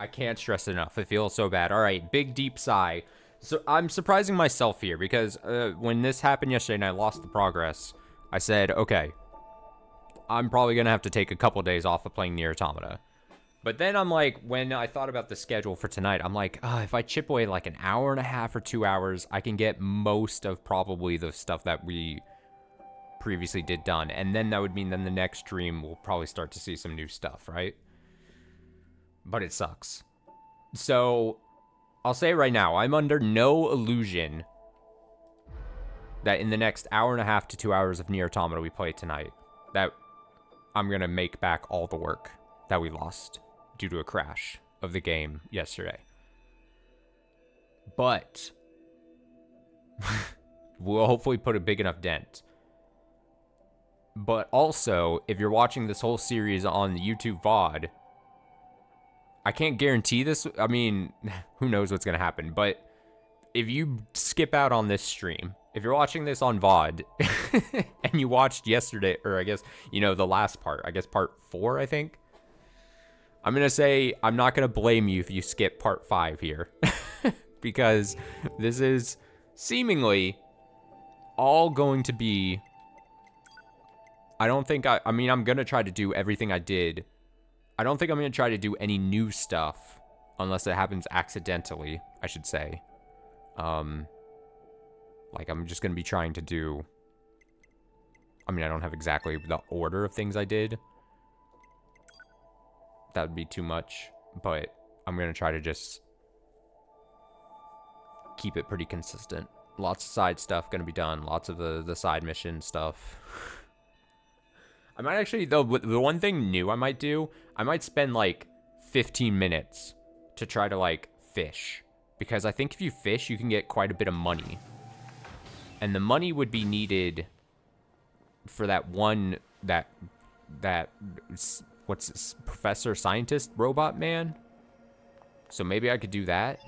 I can't stress it enough. It feels so bad. All right, big deep sigh. So I'm surprising myself here because when this happened yesterday and I lost the progress, I said, okay, I'm probably gonna have to take a couple days off of playing NieR Automata. But then I'm like, when I thought about the schedule for tonight, I'm like, if I chip away like an hour and a half or 2 hours, I can get most of probably the stuff that we previously did done. And then that would mean then the next stream we'll probably start to see some new stuff, right? But it sucks. So I'll say right now, I'm under no illusion that in the next hour and a half to 2 hours of NieR Automata we play tonight, that I'm going to make back all the work that we lost due to a crash of the game yesterday. But we'll hopefully put a big enough dent. But also, if you're watching this whole series on the YouTube VOD, I can't guarantee this. I mean, who knows what's going to happen. But if you skip out on this stream, if you're watching this on VOD and you watched yesterday, or I guess, the last part, I guess part 4, I think. I'm going to say I'm not going to blame you if you skip part 5 here. Because this is seemingly all going to be... I don't think I mean, I'm going to try to do everything I did. I don't think I'm going to try to do any new stuff unless it happens accidentally, I should say. Like, I'm just going to be trying to do... I mean, I don't have exactly the order of things I did. That would be too much. But I'm going to try to just keep it pretty consistent. Lots of side stuff going to be done. Lots of the side mission stuff. I might actually, though, the one thing new I might do, I might spend, like, 15 minutes to try to, like, fish. Because I think if you fish, you can get quite a bit of money. And the money would be needed for that one, what's this, professor scientist robot man? So maybe I could do that.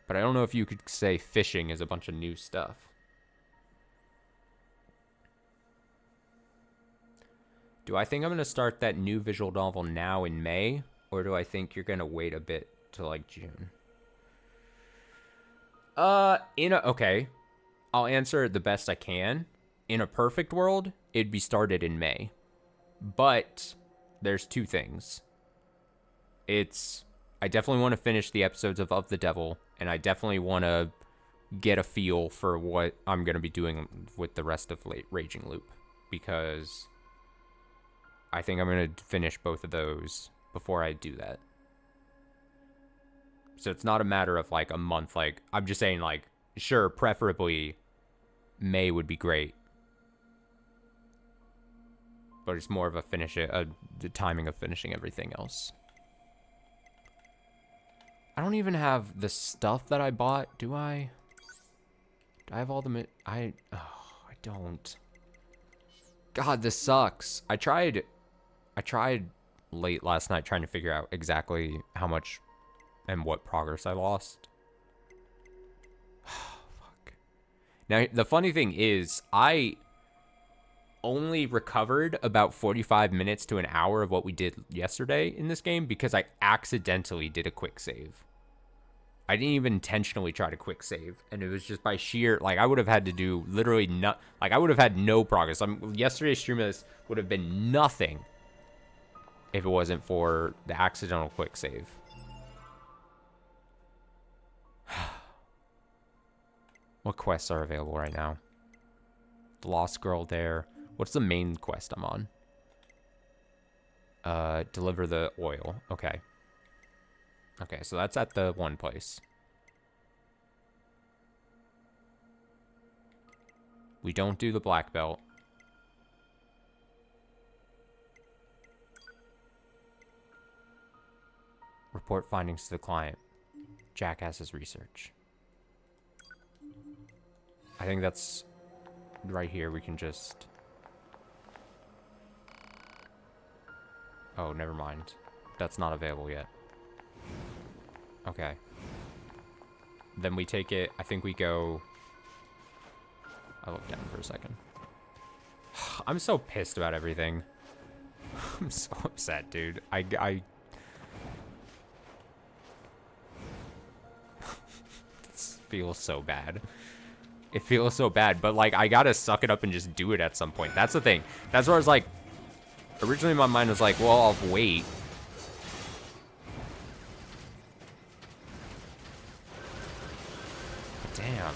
But I don't know if you could say fishing is a bunch of new stuff. Do I think I'm going to start that new visual novel now in May? Or do I think you're going to wait a bit till like June? Okay. I'll answer it the best I can. In a perfect world, it'd be started in May. But there's two things. I definitely want to finish the episodes of the Devil, and I definitely want to get a feel for what I'm going to be doing with the rest of Raging Loop, because I think I'm going to finish both of those before I do that. So it's not a matter of like a month. Like, I'm just saying, like, sure, preferably May would be great. But it's more of the timing of finishing everything else. I don't even have the stuff that I bought, do I? Do I have all the... I don't. God, this sucks. I tried late last night trying to figure out exactly how much and what progress I lost. Fuck. Now, the funny thing is, I only recovered about 45 minutes to an hour of what we did yesterday in this game because I accidentally did a quick save. I didn't even intentionally try to quick save, and it was just by sheer, like, I would have had to do literally I would have had no progress. Yesterday's stream of this would have been nothing if it wasn't for the accidental quick save. What quests are available right now? The Lost Girl there. What's the main quest I'm on? Deliver the oil. Okay. Okay, so that's at the one place. We don't do the black belt. Report findings to the client. Jackass's research. I think that's right here. We can just... Oh, never mind. That's not available yet. Okay. Then we take it. I think we go... I look down for a second. I'm so pissed about everything. I'm so upset, dude. feels so bad. It feels so bad, but like I gotta suck it up and just do it at some point. That's the thing. That's where I was like, originally my mind was like, well, I'll wait. Damn.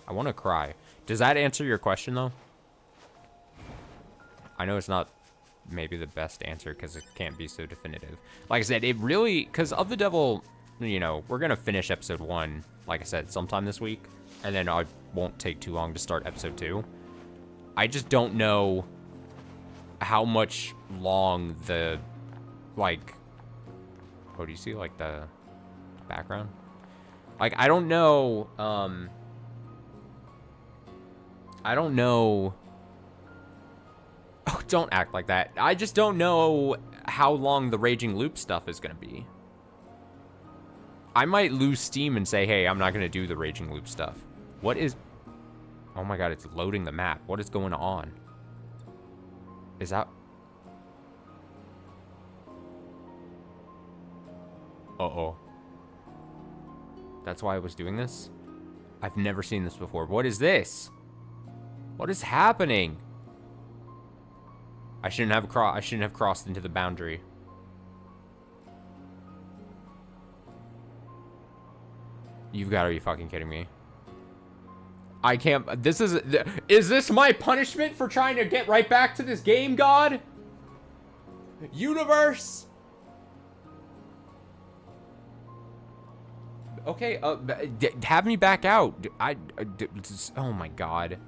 I want to cry. Does that answer your question, though? I know it's not maybe the best answer because it can't be so definitive. Like I said, it really... Because Of the Devil, you know, we're going to finish episode 1, like I said, sometime this week. And then I won't take too long to start episode 2. I just don't know how much long the... Like... Oh, do you see, like, the background? Like, I don't know... I don't know. Oh, don't act like that. I just don't know how long the Raging Loop stuff is going to be. I might lose steam and say, hey, I'm not going to do the Raging Loop stuff. What is... Oh my god, it's loading the map. What is going on? Is that... Uh-oh. That's why I was doing this? I've never seen this before. What is this? What is happening? I shouldn't have crossed into the boundary. You've got to be fucking kidding me. I can't... Is this my punishment for trying to get right back to this game, God? Universe? Okay, have me back out. Oh my god.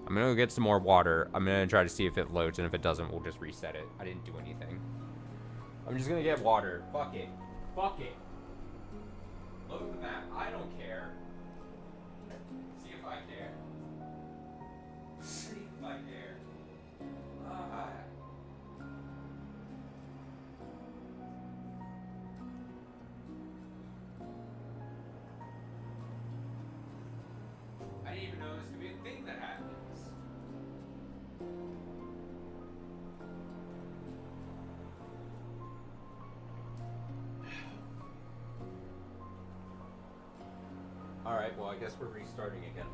I'm gonna go get some more water. I'm gonna try to see if it loads, and if it doesn't, we'll just reset it. I didn't do anything. I'm just gonna get water. Fuck it. Fuck it. Load the map. I don't care. See if I care. See if I care. I didn't even know this could be a thing that happens. Alright, well, I guess we're restarting again.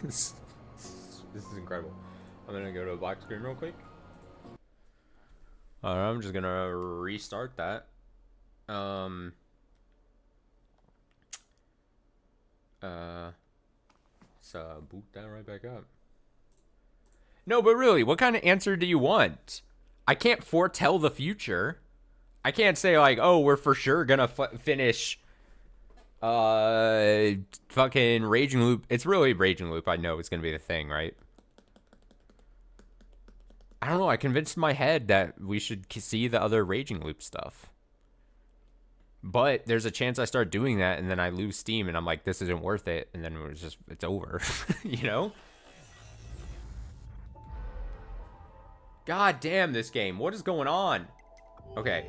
This is incredible. I'm gonna go to a black screen real quick. Alright, I'm just gonna restart that. Let's boot that right back up. No, but really, what kind of answer do you want? I can't foretell the future. I can't say like, oh, we're for sure gonna finish fucking Raging Loop. It's really Raging Loop. I know it's gonna be the thing, right? I don't know. I convinced my head that we should see the other Raging Loop stuff. But there's a chance I start doing that and then I lose steam and I'm like, this isn't worth it. And then it's over, you know? God damn this game. What is going on? Okay.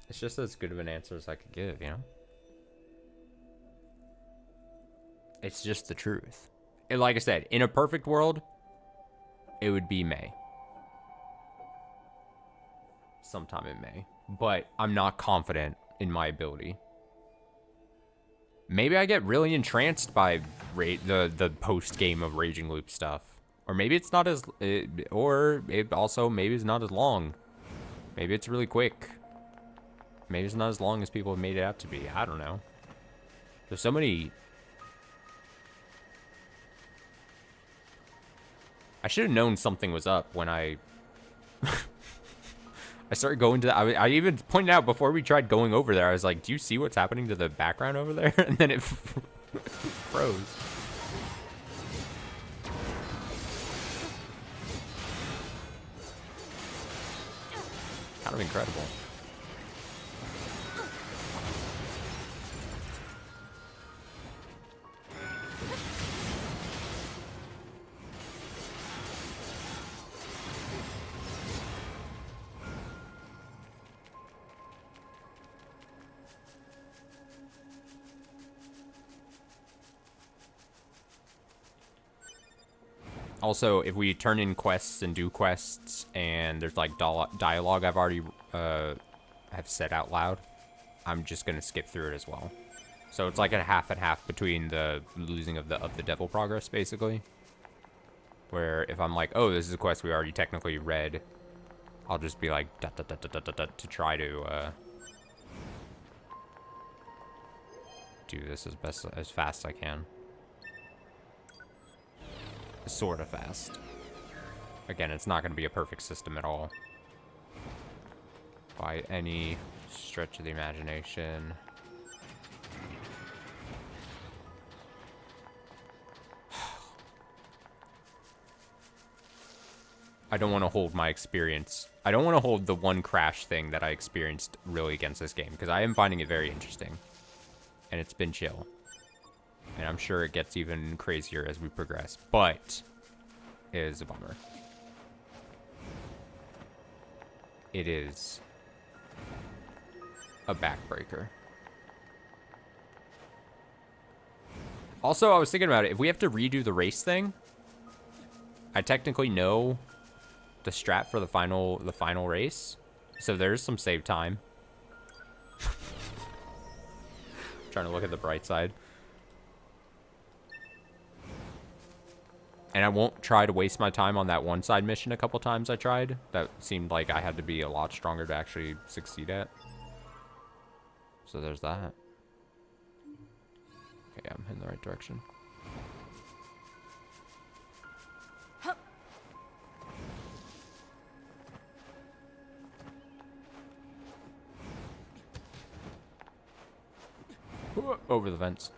It's just as good of an answer as I could give, you know? It's just the truth. And like I said, in a perfect world, it would be May. Sometime in May. But I'm not confident in my ability. Maybe I get really entranced by the post-game of Raging Loop stuff. Or maybe it's not as... or it also maybe it's not as long. Maybe it's really quick. Maybe it's not as long as people have made it out to be. I don't know. There's so many... I should have known something was up when I... I started going to... I even pointed out before we tried going over there, I was like, do you see what's happening to the background over there? And then it froze. Kind of incredible. Also, if we turn in quests and do quests, and there's like dialogue I've already have said out loud, I'm just gonna skip through it as well. So it's like a half and half between the losing of the devil progress, basically. Where if I'm like, oh, this is a quest we already technically read, I'll just be like to try to do this as fast as I can. Sort of fast. Again, it's not going to be a perfect system at all by any stretch of the imagination. I don't want to hold my experience. I don't want to hold the one crash thing that I experienced really against this game, because I am finding it very interesting. And it's been chill. And I'm sure it gets even crazier as we progress. But it is a bummer. It is a backbreaker. Also, I was thinking about it. If we have to redo the race thing, I technically know the strat for the final race. So there's some save time. Trying to look at the bright side. And I won't try to waste my time on that one side mission a couple times I tried. That seemed like I had to be a lot stronger to actually succeed at. So there's that. Okay, I'm in the right direction. Over the vents.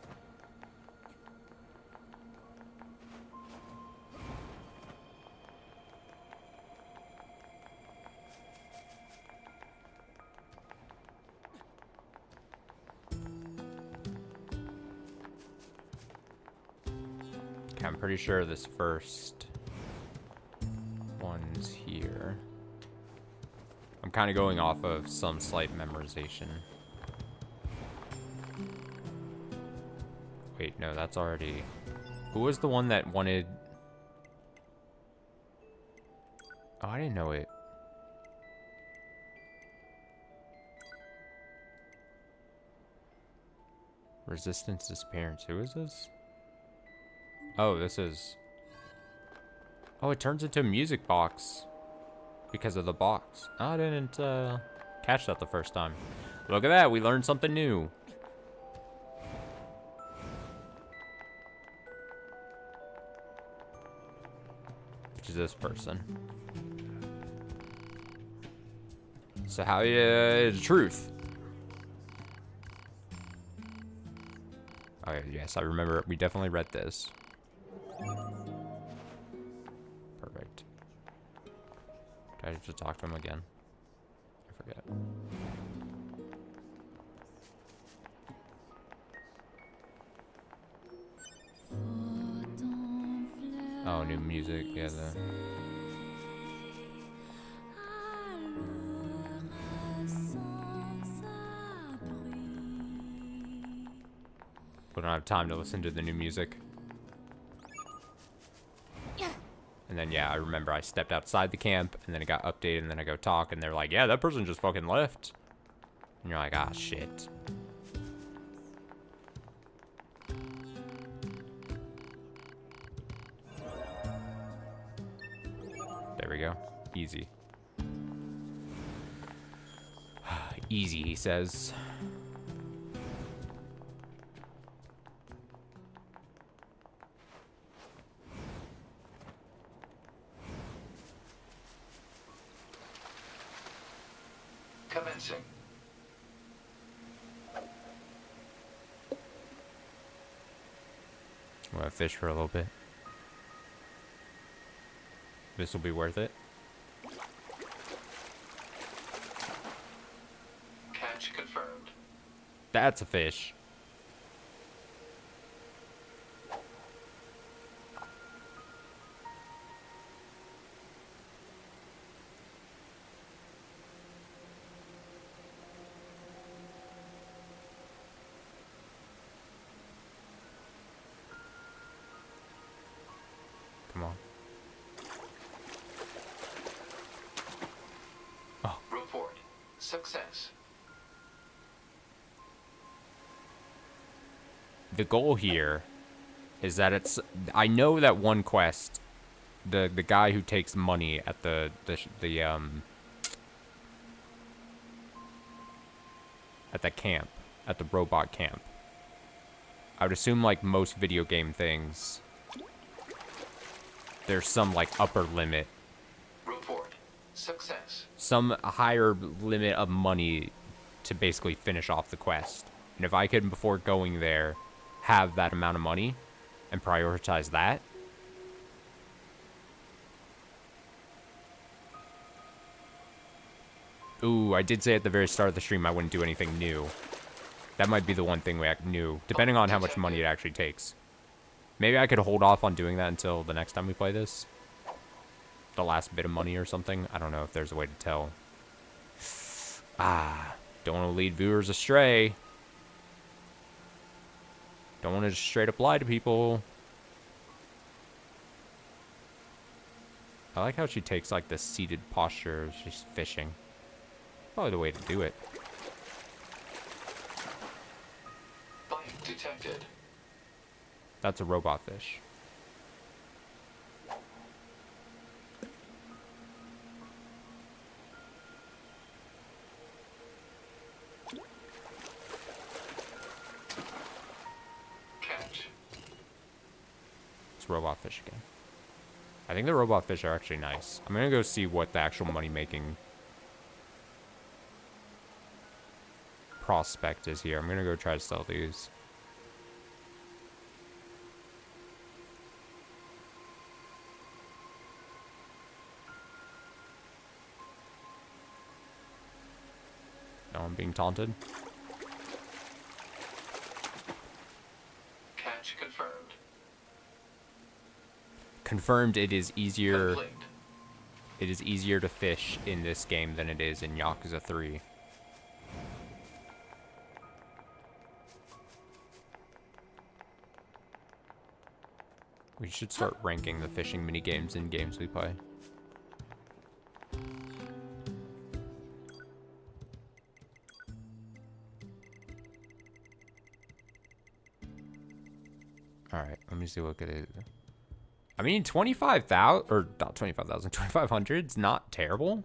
Okay, I'm pretty sure this first one's here. I'm kind of going off of some slight memorization. Wait, no, that's already... Who was the one that wanted... Oh, I didn't know it. Resistance disappearance. Who is this? Oh, this is... Oh, it turns into a music box. Because of the box. Oh, I didn't catch that the first time. Look at that, we learned something new. Which is this person. So how you... truth. Oh, yes, I remember. We definitely read this. Perfect. Did I have to talk to him again? I forget. Oh, new music. Yeah, the... We don't have time to listen to the new music. And then, yeah, I remember I stepped outside the camp, and then it got updated, and then I go talk, and they're like, yeah, that person just fucking left. And you're like, ah, shit. There we go. Easy. Easy, he says. Commencing. I'm gonna fish for a little bit. This will be worth it. Catch confirmed. That's a fish. Come on. the goal here is that it's... I know that one quest, the guy who takes money at the at the camp, at the robot camp. I would assume, like most video game things, there's some, like, upper limit. Report. Success. Some higher limit of money to basically finish off the quest. And if I could, before going there, have that amount of money and prioritize that. Ooh, I did say at the very start of the stream I wouldn't do anything new. That might be the one thing we knew, depending on how much money it actually takes. Maybe I could hold off on doing that until the next time we play this. The last bit of money or something. I don't know if there's a way to tell. Ah, don't want to lead viewers astray. Don't want to just straight up lie to people. I like how she takes, like, the seated posture. She's fishing. Probably the way to do it. Bite detected. That's a robot fish. Catch. It's robot fish again. I think the robot fish are actually nice. I'm gonna go see what the actual money-making prospect is here. I'm gonna go try to sell these. No, I'm being taunted. Catch confirmed. Confirmed it is easier. Complete. It is easier to fish in this game than it is in Yakuza 3. We should start ranking the fishing minigames in games we play. Alright, let me see what it is. I mean, 25,000, or not 25,000, 2,500 is not terrible.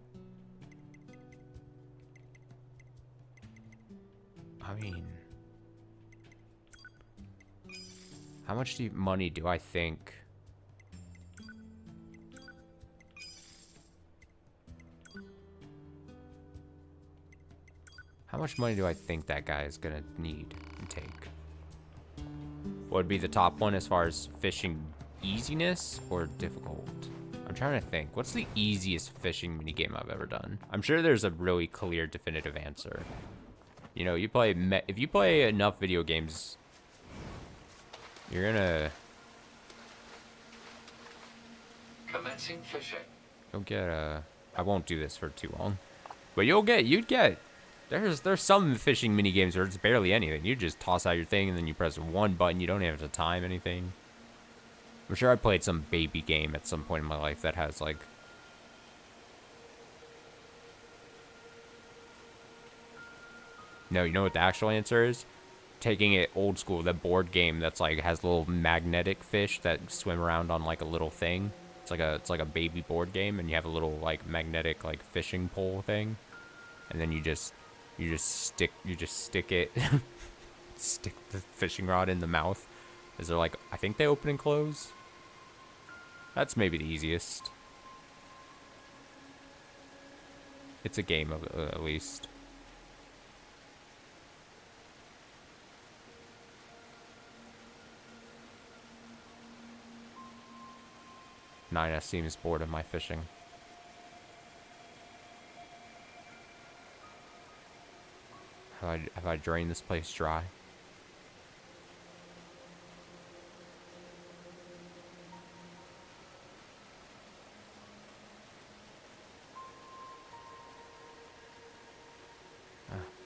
I mean, how much money do I think? How much money do I think that guy is gonna need and take? What would be the top one as far as fishing easiness or difficult? I'm trying to think. What's the easiest fishing minigame I've ever done? I'm sure there's a really clear, definitive answer. You know, if you play enough video games, you're gonna... Commencing fishing. You'll get a... I won't do this for too long. But you'd get... There's some fishing minigames where it's barely anything. You just toss out your thing and then you press one button. You don't have to time anything. I'm sure I played some baby game at some point in my life that has, like... No, you know what the actual answer is? Taking it old school, the board game that's, like, has little magnetic fish that swim around on, like, a little thing. It's like a baby board game, and you have a little, like, magnetic, like, fishing pole thing. And then you just stick it, stick the fishing rod in the mouth. Is there, like, I think they open and close? That's maybe the easiest. It's a game, at least. Nina seems bored of my fishing. Have I drained this place dry?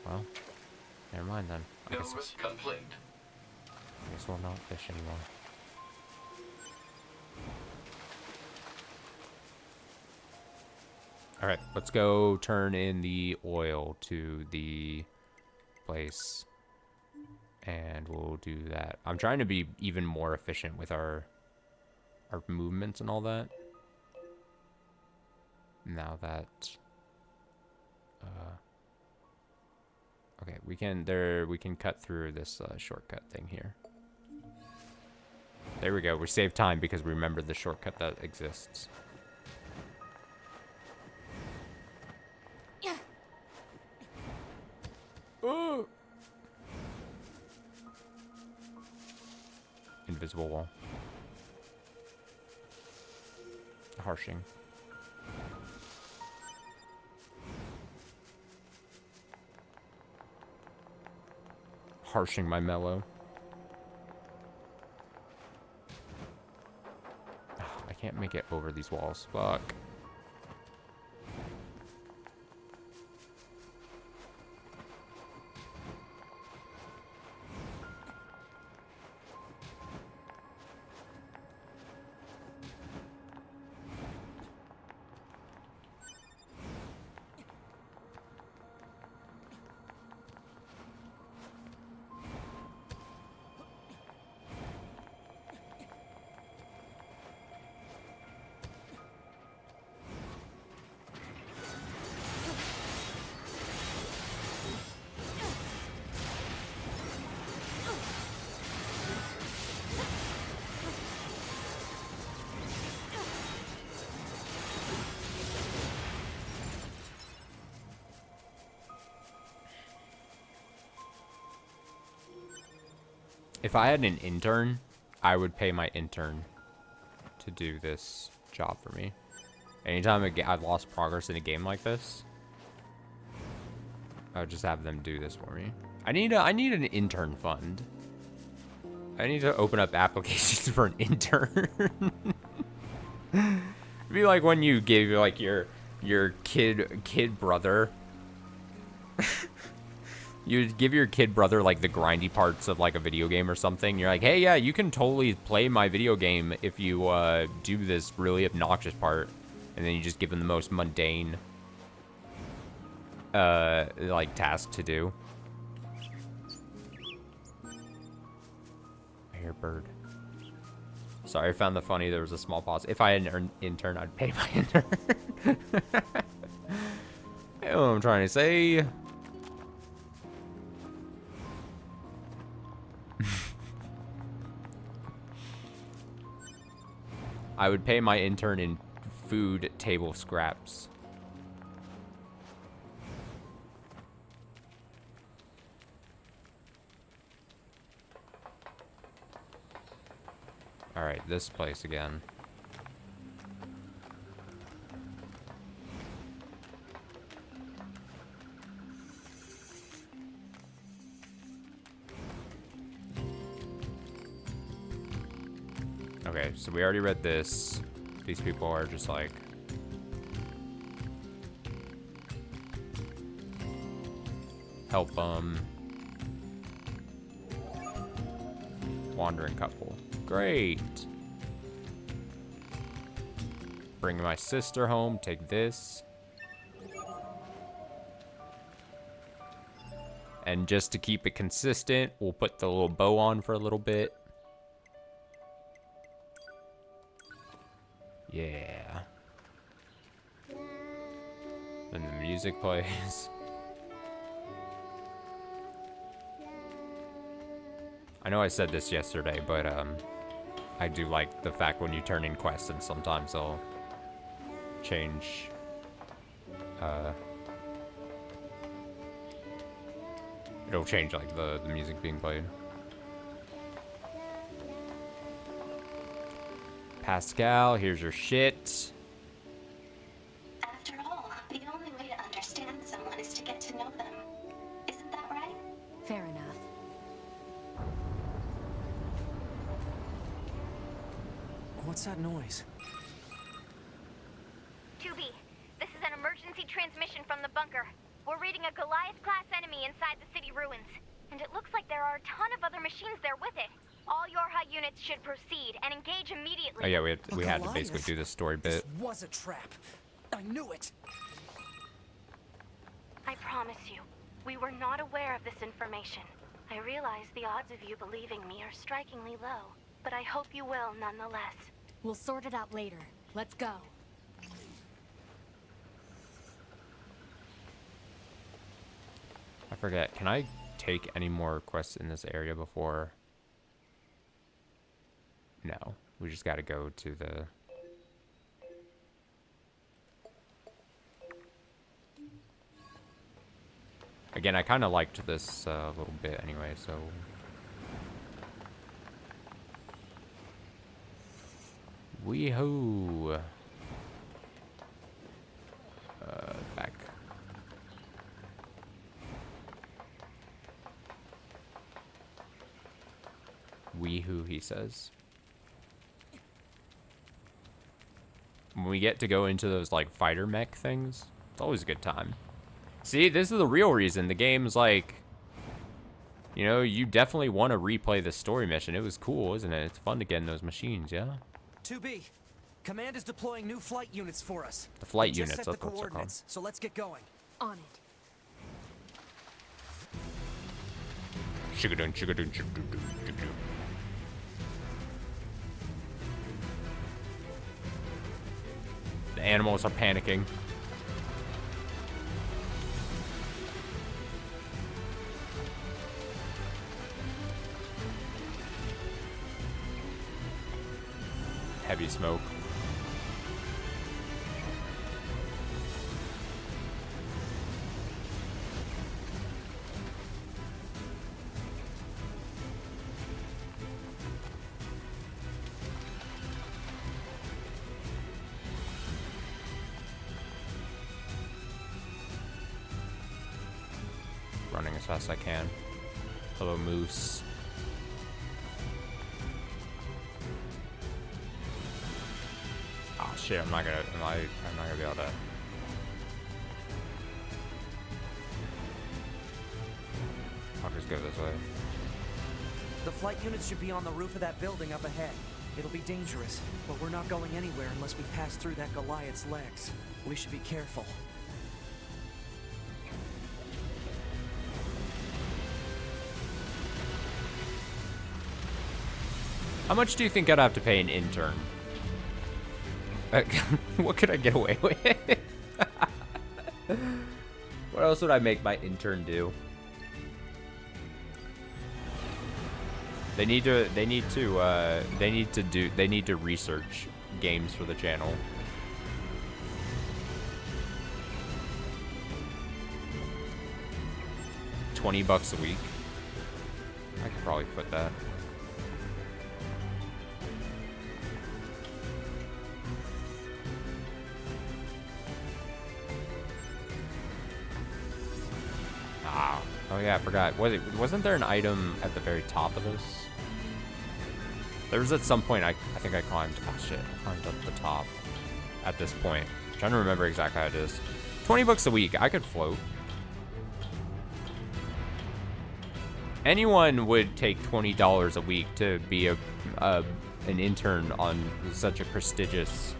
Well, never mind then. No risk complete. I guess we'll not fish anymore. Alright, let's go turn in the oil to the place And we'll do that. I'm trying to be even more efficient with our movements and all that. Now that okay, we can cut through this shortcut thing here. There we go. We saved time because we remembered the shortcut that exists. Yeah. Oh. Invisible wall. Harshing. Harshing my mellow. I can't make it over these walls. Fuck. If I had an intern, I would pay my intern to do this job for me. Anytime I've lost progress in a game like this, I would just have them do this for me. I need an intern fund. I need to open up applications for an intern. It'd be like when you give like your kid brother. You give your kid brother like the grindy parts of like a video game or something. You're like, hey, yeah, you can totally play my video game if you do this really obnoxious part, and then you just give him the most mundane like task to do. I hear bird. Sorry, I found the funny. There was a small pause. If I had an intern, I'd pay my intern. You know what I'm trying to say. I would pay my intern in food table scraps. All right, this place again. Okay, so we already read this. These people are just like... help them. Wandering couple. Great. Bring my sister home. Take this. And just to keep it consistent, we'll put the little bow on for a little bit. Yeah. Then the music plays. I know I said this yesterday, but I do like the fact when you turn in quests and sometimes they'll change it'll change like the music being played. Pascal, here's your shit. After all, the only way to understand someone is to get to know them. Isn't that right? Fair enough. What's that noise? 2B, this is an emergency transmission from the bunker. We're reading a Goliath-class enemy inside the city ruins. And it looks like there are a ton of other machines there with it. All Yorha units should proceed and engage immediately. Oh yeah, we had to basically do this story bit. This was a trap. I knew it. I promise you, we were not aware of this information. I realize the odds of you believing me are strikingly low, but I hope you will nonetheless. We'll sort it out later. Let's go. I forget. Can I take any more quests in this area before? No. We just gotta go to the... Again, I kind of liked this little bit anyway, so... Wee-hoo! Back. Wee-hoo, he says. When we get to go into those, like, fighter mech things, it's always a good time. See, this is the real reason. The game's like, you know, you definitely want to replay the story mission. It was cool, isn't it? It's fun to get in those machines, yeah? 2B, Command is deploying new flight units for us. The flight We just units, set the that's what they're called. coordinates, so let's get going. On it. Shigadoon, shigadoon, shigadoon, shigadoon. The animals are panicking. Heavy smoke. Running as fast as I can. Hello, moose. Oh shit! I'm not gonna be able to. I'll just go this way. The flight units should be on the roof of that building up ahead. It'll be dangerous, but we're not going anywhere unless we pass through that Goliath's legs. We should be careful. How much do you think I'd have to pay an intern? What could I get away with? What else would I make my intern do? They need to research games for the channel. $20 a week. I could probably put that. Oh yeah, I forgot. Wasn't there an item at the very top of this? There was at some point, I think I climbed, oh shit, I climbed up the top at this point. I'm trying to remember exactly how it is. $20 a week, I could float. Anyone would take $20 a week to be an intern on such a prestigious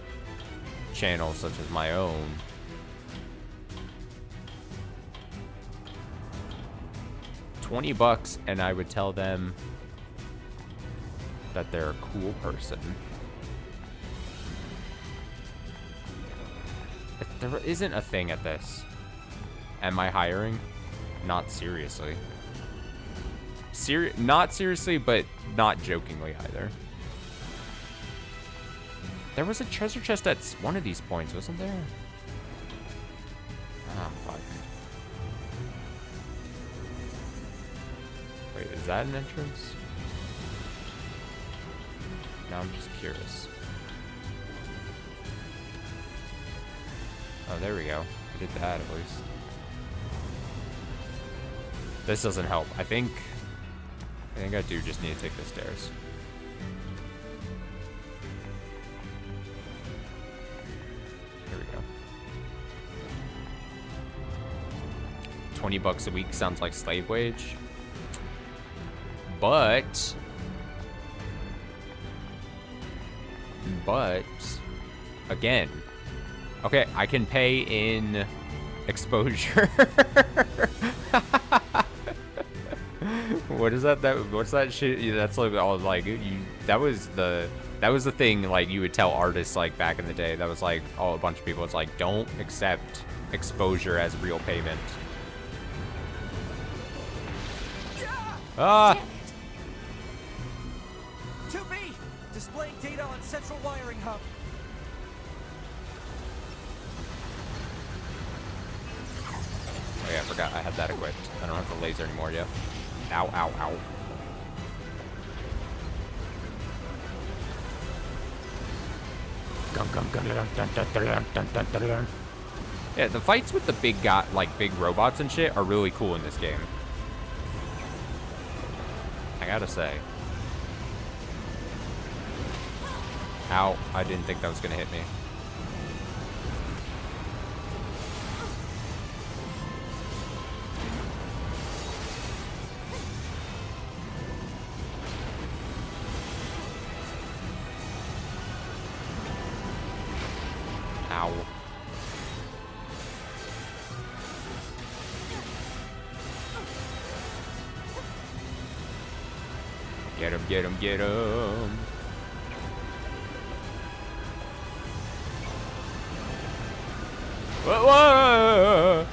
channel such as my own. $20 and I would tell them that they're a cool person. If there isn't a thing at this. Am I hiring? Not seriously. Not seriously, but not jokingly either. There was a treasure chest at one of these points, wasn't there? Ah, fuck. Wait, is that an entrance? Now I'm just curious. Oh, there we go. I did that at least. This doesn't help. I think I do just need to take the stairs. Here we go. $20 a week sounds like slave wage. But again, okay, I can pay in exposure. What is that? What's that shit? Yeah, that's like all like you. That was the thing like you would tell artists like back in the day. That was like a bunch of people. It's like don't accept exposure as real payment. Ah. 2B! Displaying data on central wiring hub. Oh yeah, I forgot I had that equipped. I don't have the laser anymore yet. Ow, ow, ow. Yeah, the fights with the big big robots and shit are really cool in this game. I gotta say. Ow, I didn't think that was gonna hit me. Ow. Get him, get him, get him. Whoa, whoa.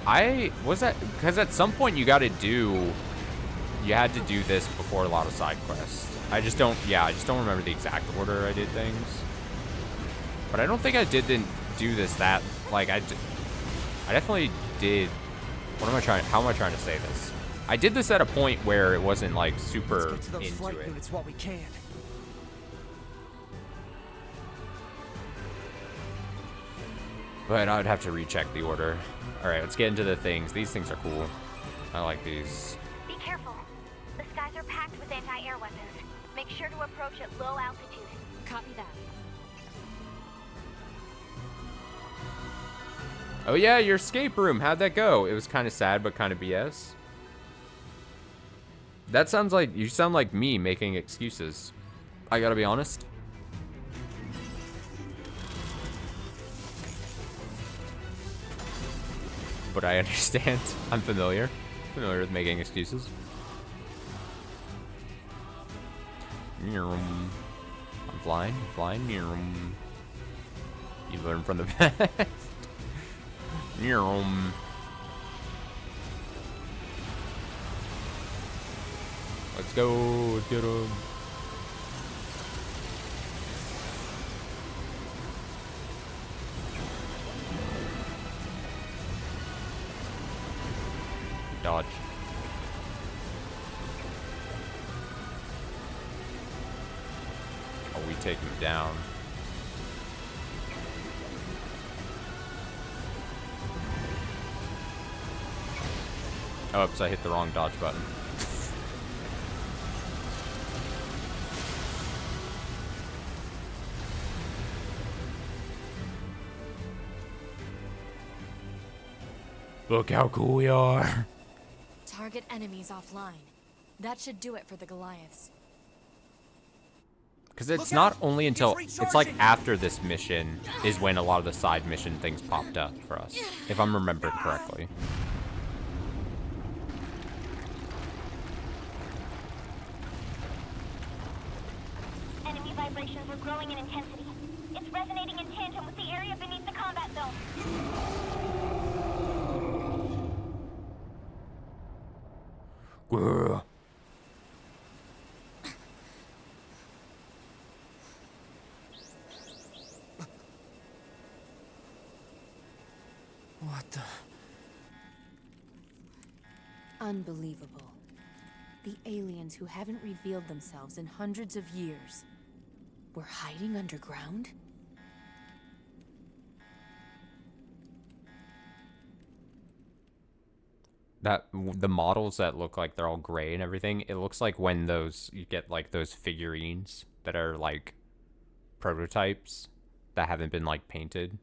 I was that because at some point you had to do this before a lot of side quests. I just don't remember the exact order I did things. But I don't think I didn't do this that, like, I definitely did. How am I trying to say this? I did this at a point where it wasn't, like, super Let's get to those into flight it. units while we can. But I would have to recheck the order. Alright, let's get into the things. These things are cool. I like these. Be careful. The skies are packed with anti-air weapons. Make sure to approach at low altitude. Copy that. Oh yeah, your escape room. How'd that go? It was kind of sad, but kind of BS. That sounds like, you sound like me making excuses. I gotta be honest. But I understand. I'm familiar with making excuses. I'm flying. You learn from the past. Let's go. Let's get him. Dodge. Oh, we take him down. Oops, I hit the wrong dodge button. Look how cool we are. Target enemies offline. That should do it for the Goliaths. Because it's not only until, it's like after this mission is when a lot of the side mission things popped up for us, if I'm remembering correctly. Enemy vibrations are growing in intensity. It's resonating in tandem with the area beneath the combat zone. Grr. What the? Unbelievable. The aliens who haven't revealed themselves in hundreds of years were hiding underground? The models that look like they're all gray and everything, it looks like when you get like those figurines that are like prototypes that haven't been like painted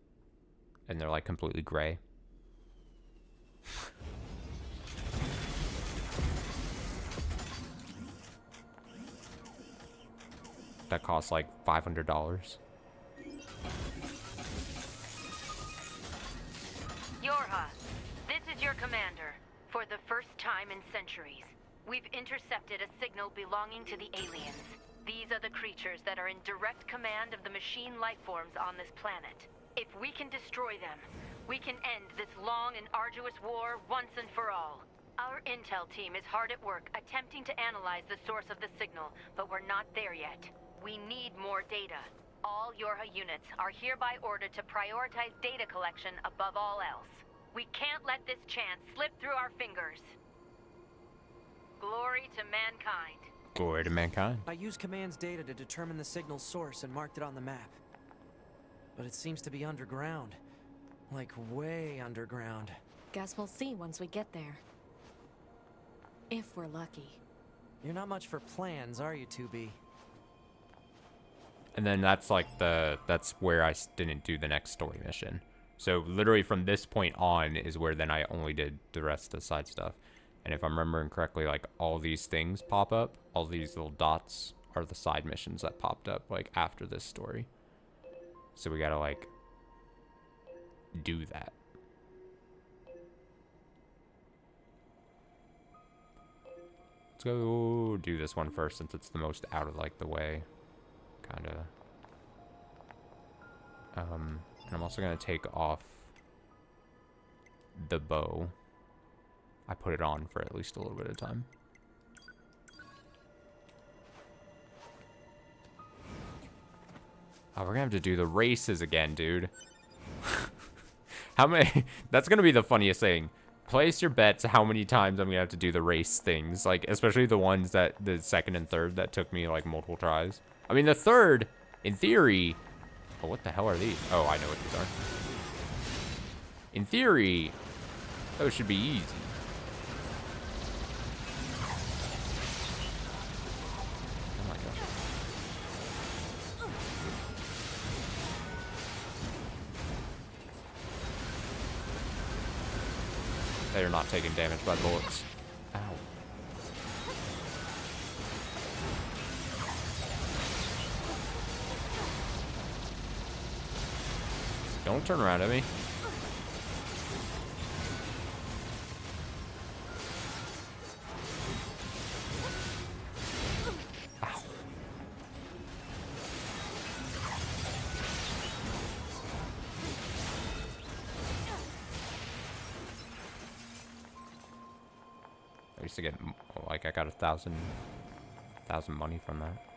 and they're like completely gray. That costs like $500. your commander. For the first time in centuries, we've intercepted a signal belonging to the aliens. These are the creatures that are in direct command of the machine lifeforms on this planet. If we can destroy them, we can end this long and arduous war once and for all. Our intel team is hard at work attempting to analyze the source of the signal, but we're not there yet. We need more data. All Yorha units are hereby ordered to prioritize data collection above all else. We can't let this chance slip through our fingers. Glory to mankind. Glory to mankind. I used Command's data to determine the signal's source and marked it on the map. But it seems to be underground. Like, way underground. Guess we'll see once we get there. If we're lucky. You're not much for plans, are you, 2B? And then that's like that's where I didn't do the next story mission. So literally from this point on is where then I only did the rest of the side stuff. And if I'm remembering correctly, like all these things pop up. All these little dots are the side missions that popped up like after this story. So we gotta like do that. Let's go do this one first since it's the most out of like the way. Kinda. And I'm also gonna take off the bow. I put it on for at least a little bit of time. Oh, we're gonna have to do the races again, dude. How many? That's gonna be the funniest thing. Place your bets how many times I'm gonna have to do the race things. Like, especially the ones that, the second and third that took me like multiple tries. I mean, the third, in theory... Oh, what the hell are these? Oh, I know what these are. In theory, those should be easy. Oh my gosh. They are not taking damage by the bullets. Ow. Don't turn around at me. Ow. I used to get, like, I got 1,000 money from that.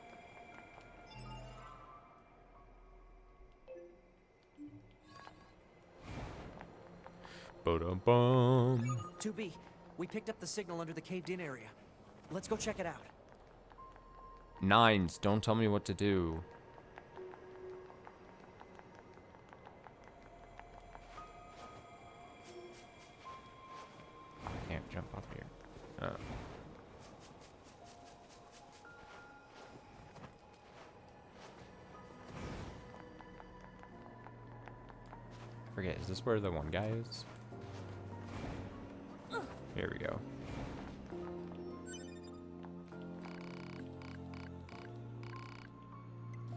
Ba-dum-bum. 2B, we picked up the signal under the caved-in area. Let's go check it out. Nines, don't tell me what to do. I can't jump up here. Oh. Forget, is this where the one guy is? Here we go.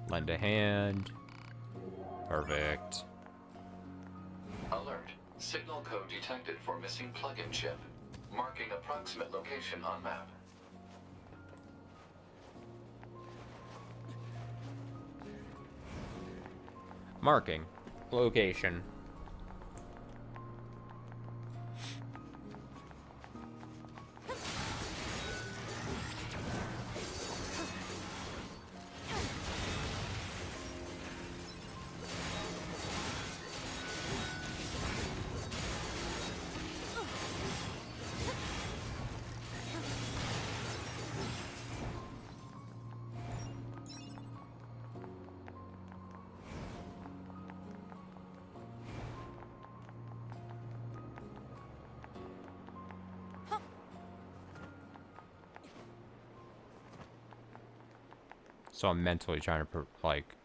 Lend a hand. Perfect. Alert. Signal code detected for missing plug-in chip. Marking approximate location on map. Marking. Location. So I'm mentally trying to, like,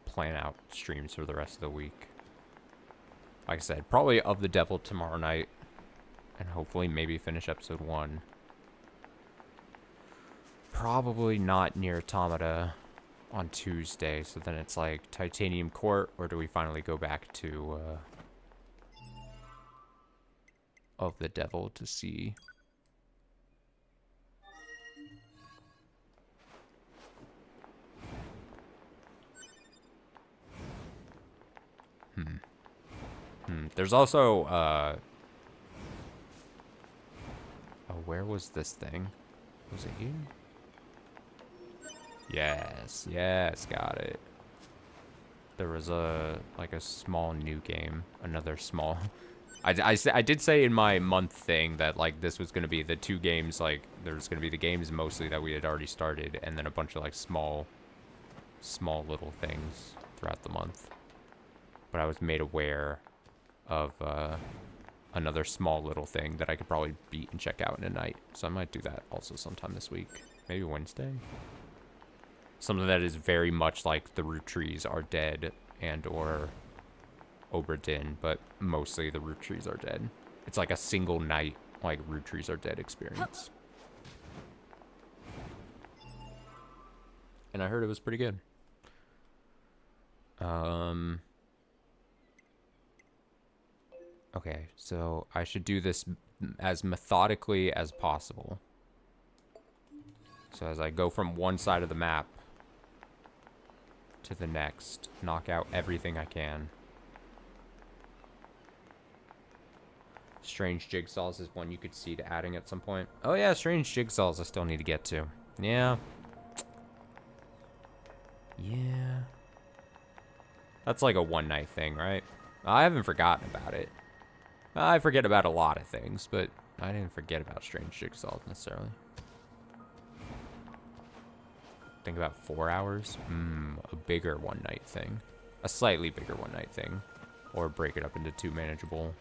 plan out streams for the rest of the week. Like I said, probably of the Devil tomorrow night. And hopefully maybe finish episode 1. Probably not NieR Automata on Tuesday. So then it's like Titanium Court, or do we finally go back to of the devil to see. There's also, oh, where was this thing? Was it here? Yes, yes, got it. There was like a small new game, another small. I did say in my month thing that like this was gonna be the 2 games, like there was gonna be the games mostly that we had already started, and then a bunch of like small little things throughout the month. But I was made aware of another small little thing that I could probably beat and check out in a night, so I might do that also sometime this week, maybe Wednesday. Something that is very much like the root trees are dead and or Obra Dinn, but mostly the root trees are dead. It's like a single night, like root trees are dead experience. And I heard it was pretty good. Okay, so I should do this as methodically as possible. So as I go from one side of the map to the next, knock out everything I can. Strange jigsaws is one you could see to adding at some point. Oh yeah, strange jigsaws I still need to get to. Yeah. Yeah. That's like a one night thing, right? I haven't forgotten about it. I forget about a lot of things, but I didn't forget about strange jigsaws necessarily. Think about 4 hours? A bigger one night thing. A slightly bigger one night thing. Or break it up into 2 manageable.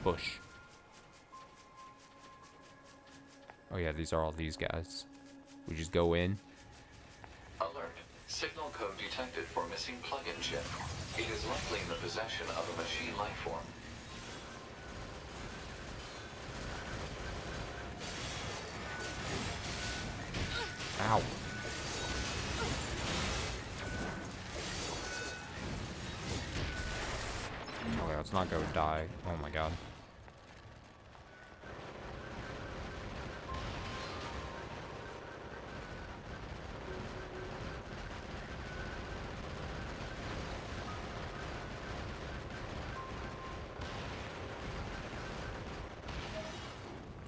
Bush. Oh yeah, these are all these guys. We just go in. Alert. Signal code detected for missing plug-in chip. It is likely in the possession of a machine life form. Ow. Okay, let's not go die. Oh my god.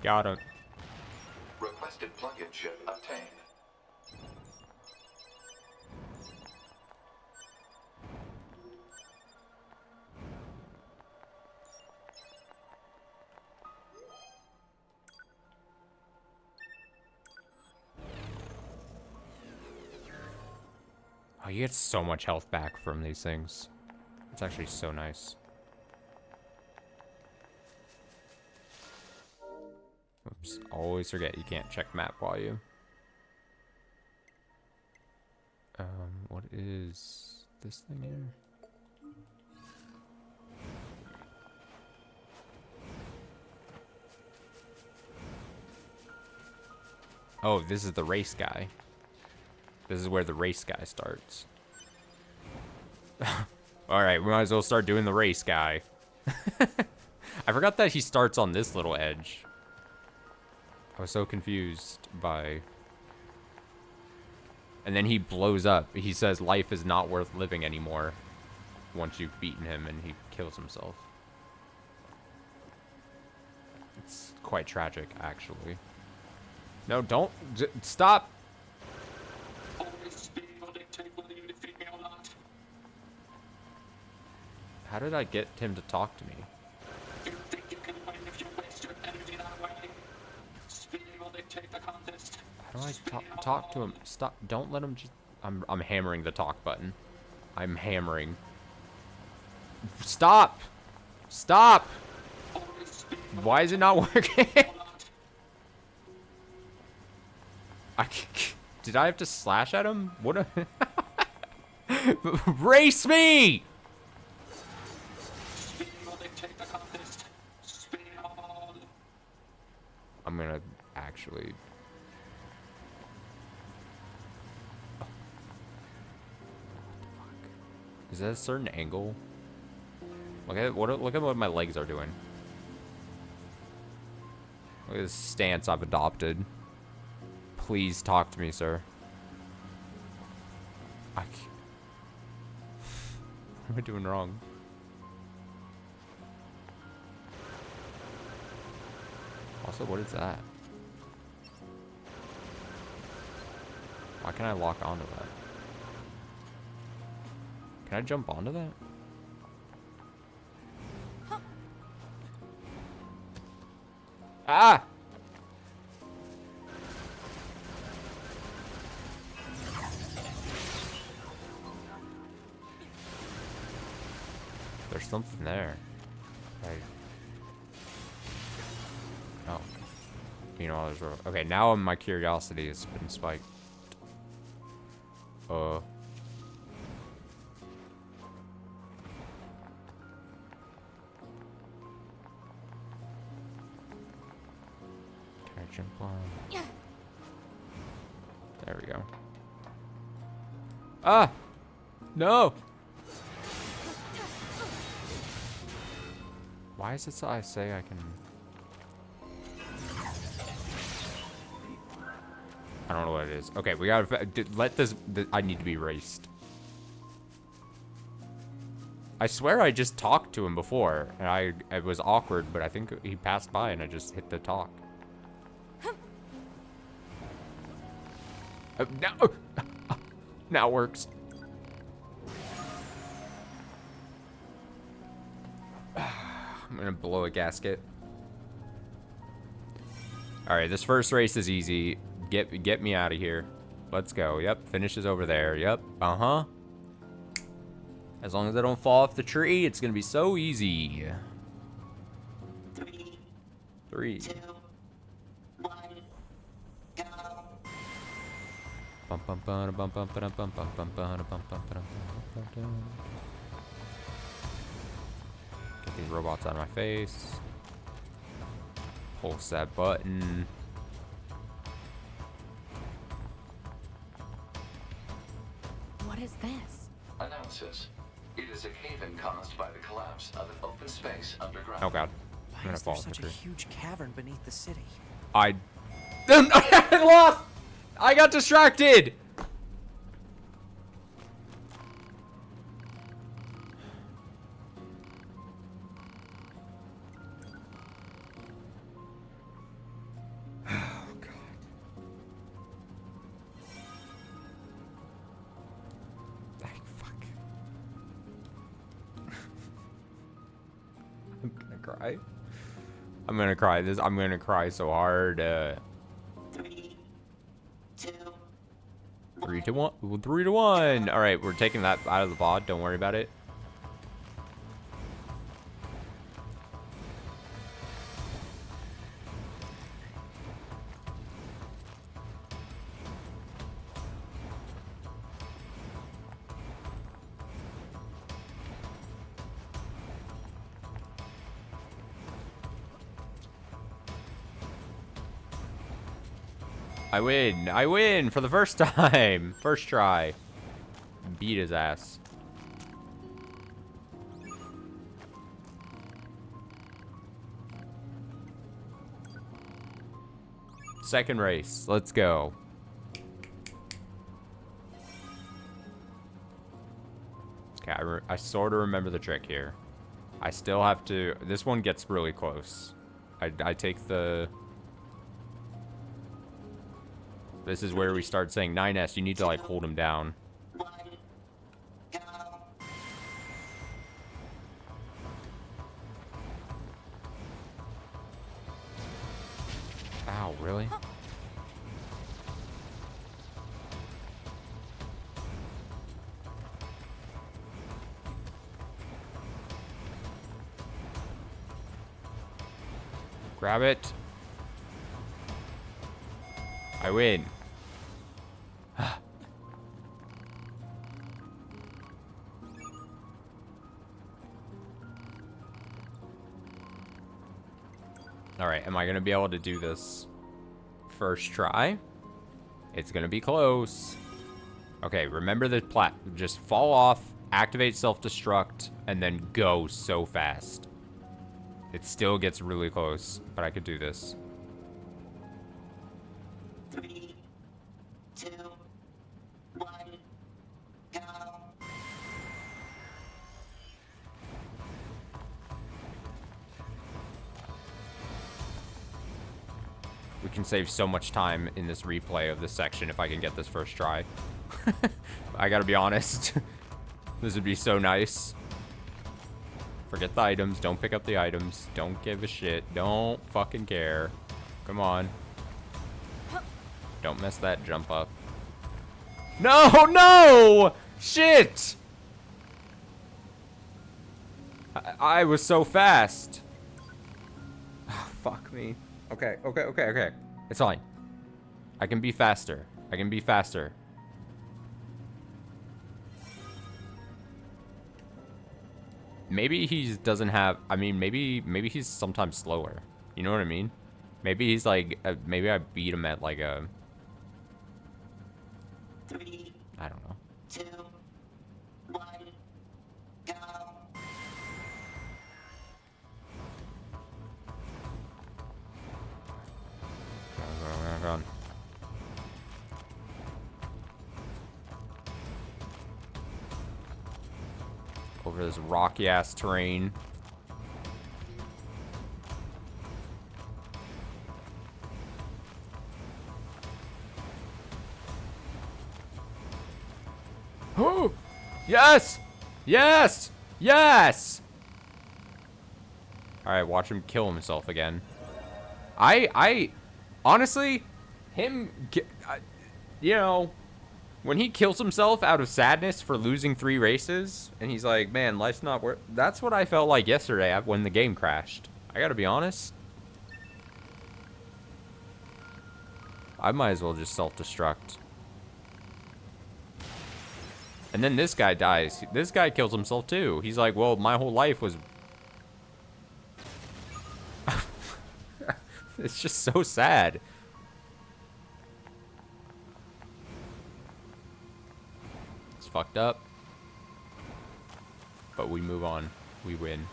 Got him. Requested plug-in chip obtained. Oh, you get so much health back from these things. It's actually so nice. Oops, always forget you can't check map while you... what is this thing here? Oh, this is the race guy. This is where the race guy starts. Alright, we might as well start doing the race guy. I forgot that he starts on this little edge. I was so confused by... And then he blows up. He says life is not worth living anymore once you've beaten him, and he kills himself. It's quite tragic, actually. No, don't... Stop! How did I get him to talk to me? You think you can win if you waste your energy that way? Speed will dictate the contest. How do I talk to him? Stop! Don't let him just... I'm hammering the talk button. I'm hammering. Stop! Stop! Why is it not working? Did I have to slash at him? What? Race me! Speed will dictate the contest. Speed on. I'm gonna actually. Is that a certain angle? Look at what my legs are doing. Look at this stance I've adopted. Please talk to me, sir. I can't. What am I doing wrong? Also, what is that? Why can't I lock onto that? Can I jump onto that? Ah! There's something there. Like, oh. You know, there's okay, now my curiosity has been spiked. Can I jump on? Yeah. There we go. Ah! No! Why is it so I say I can... I don't know what it is. Okay, we gotta let this... I need to be raced. I swear I just talked to him before, and it was awkward, but I think he passed by and I just hit the talk. Now, now works. I'm gonna blow a gasket. All right, this first race is easy. Get me out of here. Let's go. Yep, finishes over there. Yep. Uh-huh. As long as I don't fall off the tree, it's gonna be so easy. 3, 2, 1, go. Bum bum bum bum bum bum bum bum bum bum bum bum. Get these robots out of my face. Pulse that button. What is this? Analysis. It is a cave-in caused by the collapse of an open space underground. Oh god. I'm Why gonna is there fall off the such a tree. huge cavern beneath the city? I lost! I got distracted! Oh god. Fuck. I'm gonna cry. I'm gonna cry. I'm gonna cry so hard. 3, 2, 3 to 1. 3 to 1. All right, we're taking that out of the VOD. Don't worry about it. I win. I win for the first time. First try. Beat his ass. Second race. Let's go. Okay, I sort of remember the trick here. I still have to... This one gets really close. I take the... This is where we start saying 9S. You need to like hold him down. 1, go. Ow, really? Grab it. I win. Alright, am I gonna be able to do this first try? It's gonna be close. Okay, remember the just fall off, activate self-destruct, and then go so fast. It still gets really close, but I could do this. 3, 2, 1, go. We can save so much time in this replay of this section if I can get this first try. I gotta be honest. This would be so nice. Forget the items. Don't pick up the items. Don't give a shit. Don't fucking care. Come on. Don't mess that jump up. No, no! Shit! I was so fast. Oh, fuck me. Okay. It's fine. I can be faster. I can be faster. Maybe he doesn't have... I mean, maybe he's sometimes slower. You know what I mean? Maybe he's like... maybe I beat him at like a... 3, I don't know. 2, 1, go. Go on. Over this rocky ass terrain. Oh! Yes! Yes! Yes! Alright, watch him kill himself again. I honestly, you know, when he kills himself out of sadness for losing 3 races, and he's like, man, life's not worth... That's what I felt like yesterday when the game crashed. I gotta be honest. I might as well just self-destruct. And then this guy dies. This guy kills himself too. He's like, well, my whole life was... It's just so sad. It's fucked up. But we move on. We win.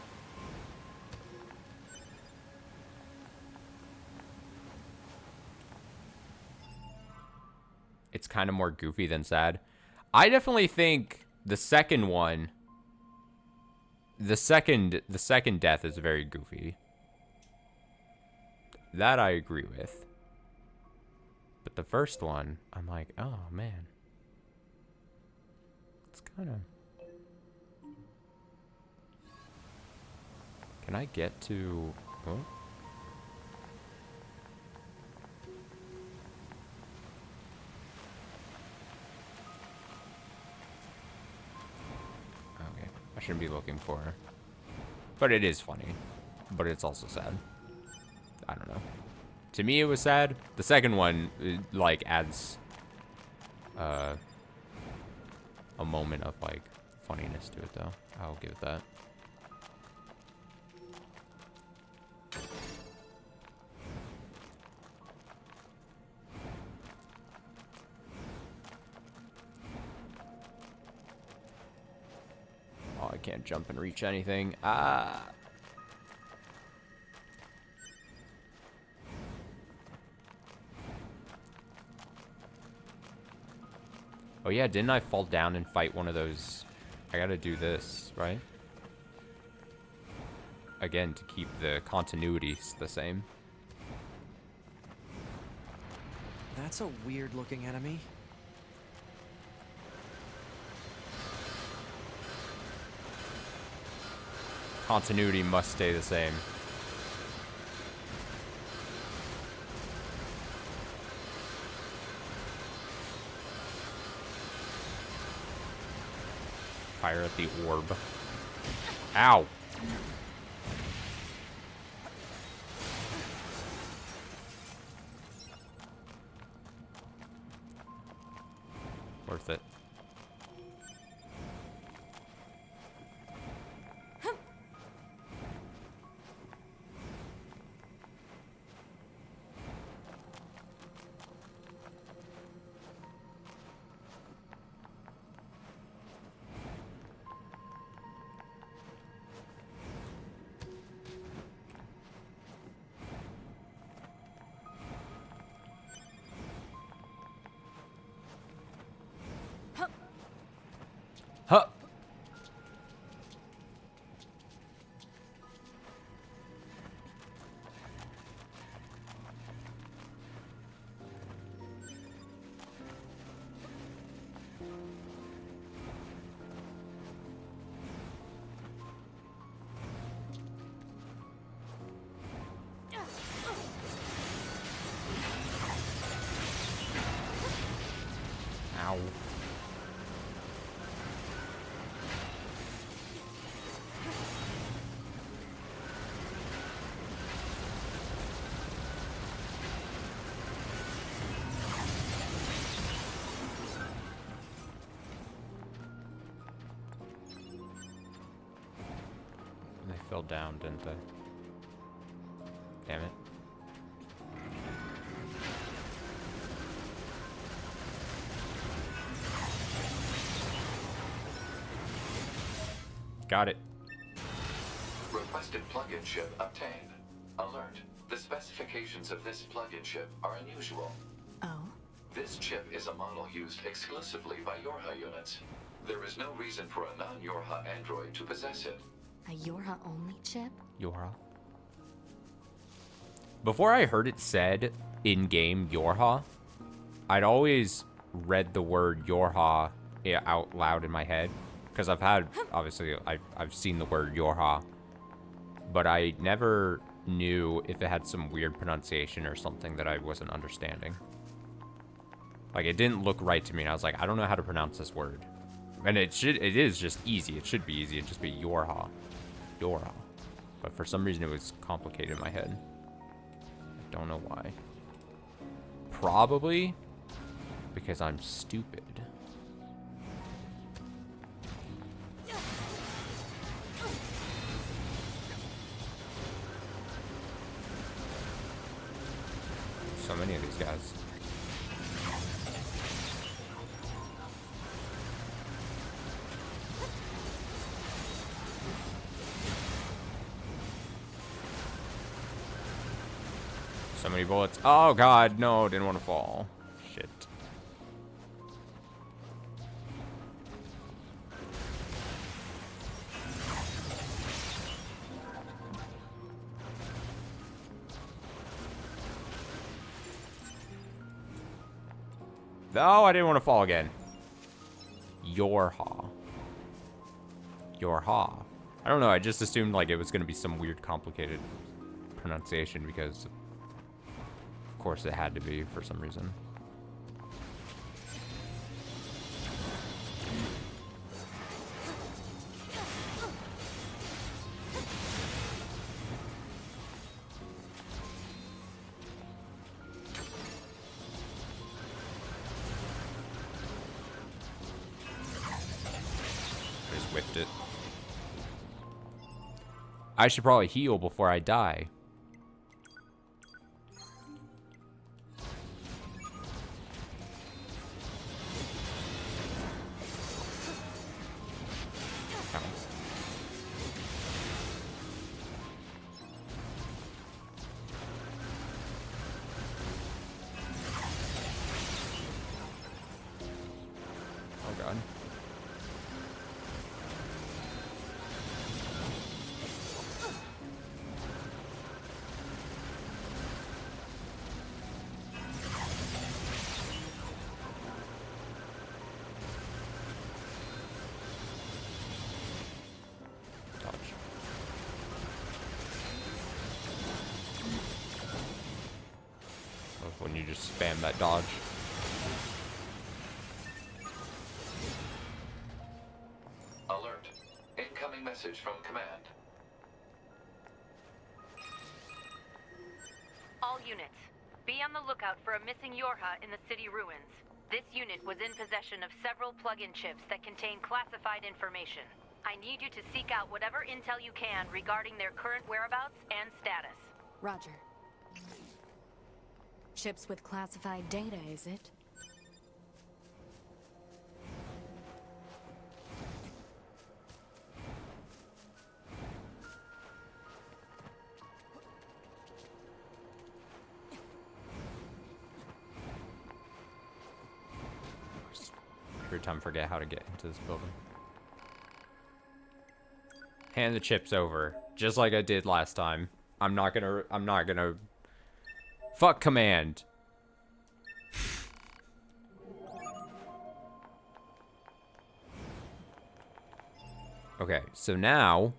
It's kind of more goofy than sad. I definitely think the second one, the second death is very goofy. That I agree with. But the first one, I'm like, oh man. It's kind of... Can I get to... Oh? Okay, I shouldn't be looking for her. But it is funny. But it's also sad. I don't know. To me, it was sad. The second one, like, adds a moment of, like, funniness to it, though. I'll give it that. Oh, I can't jump and reach anything. Ah. Oh yeah, didn't I fall down and fight one of those? I gotta do this, right? Again, to keep the continuity the same. That's a weird looking enemy. Continuity must stay the same. Fire at the orb. Ow! Worth it. fell down, didn't they? Damn it. Got it. Requested plug-in chip obtained. Alert. The specifications of this plug-in chip are unusual. Oh? This chip is a model used exclusively by Yorha units. There is no reason for a non-Yorha android to possess it. A Yorha-only chip? Yorha. Before I heard it said in-game Yorha, I'd always read the word Yorha out loud in my head. Because obviously, I've seen the word Yorha. But I never knew if it had some weird pronunciation or something that I wasn't understanding. Like, it didn't look right to me, and I was like, I don't know how to pronounce this word. And it is just easy. It should be easy. It'd just be Yorha. Yorha. But for some reason, it was complicated in my head. I don't know why. Probably because I'm stupid. So many of these guys. So many bullets. Oh god, no, didn't want to fall. Shit. No, I didn't want to fall again. Yorha. Yorha. I don't know, I just assumed like it was going to be some weird complicated pronunciation because of course it had to be for some reason. Just whipped it. I should probably heal before I die. Oh god. Dodge. Love when you just spam that dodge. Alert. Incoming message from command. All units, be on the lookout for a missing Yorha in the city ruins. This unit was in possession of several plug-in chips that contain classified information. I need you to seek out whatever intel you can regarding their current whereabouts and status. Roger. Chips with classified data, is it? Every time I forget how to get into this building. Hand the chips over, just like I did last time. I'm not gonna fuck command. Okay, so now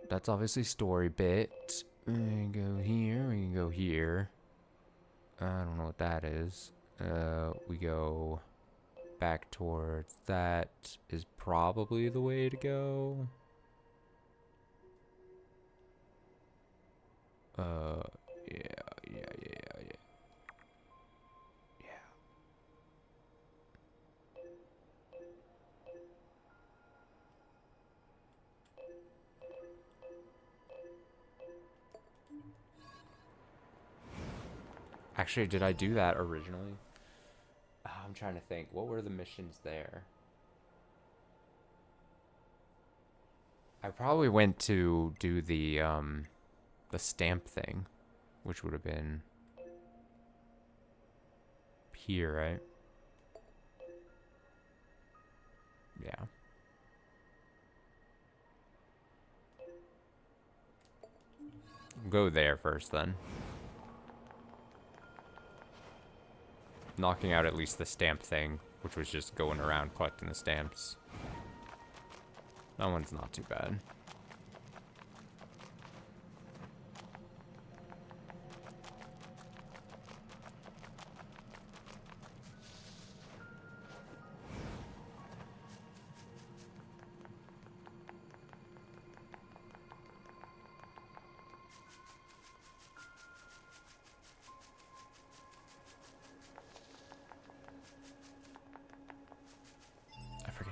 that's obviously story bit. We can go here, we can go here. I don't know what that is. We go back towards that is probably the way to go. Yeah. Actually, did I do that originally? I'm trying to think. What were the missions there? I probably went to do the stamp thing, which would have been here, right? Yeah. Go there first, then. Knocking out at least the stamp thing, which was just going around collecting the stamps. That one's not too bad.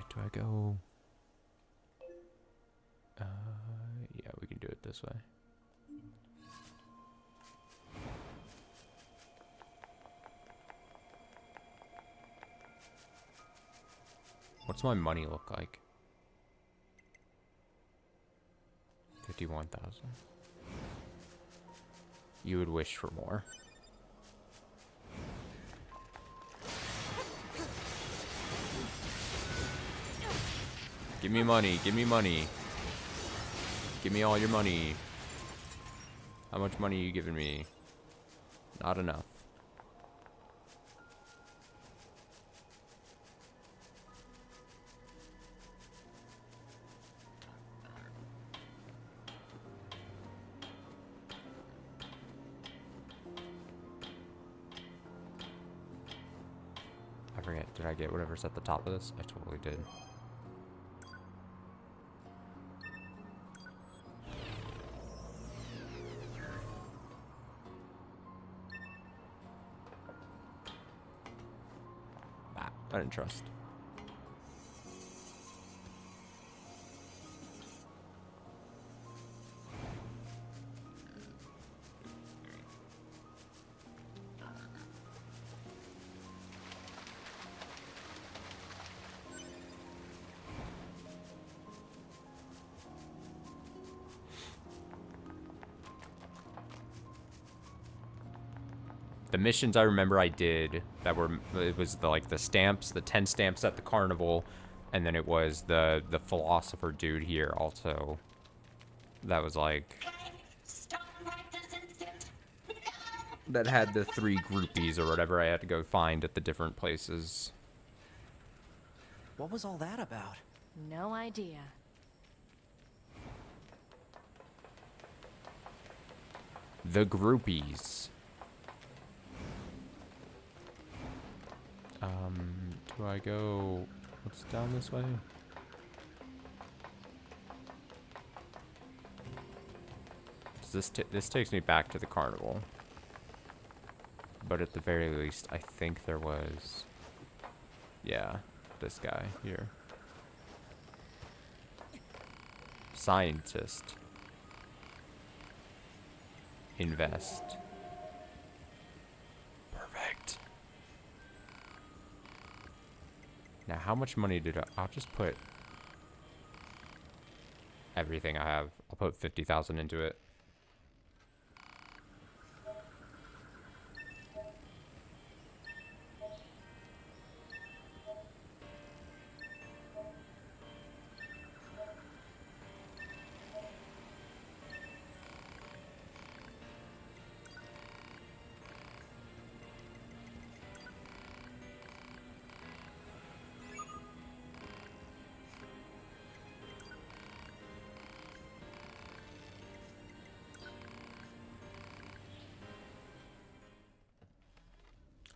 Do I go? Yeah, we can do it this way. What's my money look like? 51,000. You would wish for more. Give me money, give me money. Give me all your money. How much money are you giving me? Not enough. I forget, did I get whatever's at the top of this? I totally did. I didn't trust. The missions I remember I did that were, it was the, like the stamps, the 10 stamps at the carnival, and then it was the philosopher dude here also. That was like, Stop right this instant. that had the 3 groupies or whatever I had to go find at the different places. What was all that about? No idea. The groupies. Do I go, what's down this way? This takes me back to the carnival. But at the very least, I think there was, yeah, this guy here. Scientist. Invest. Perfect. Now, how much money did I'll just put everything I have. I'll put 50,000 into it.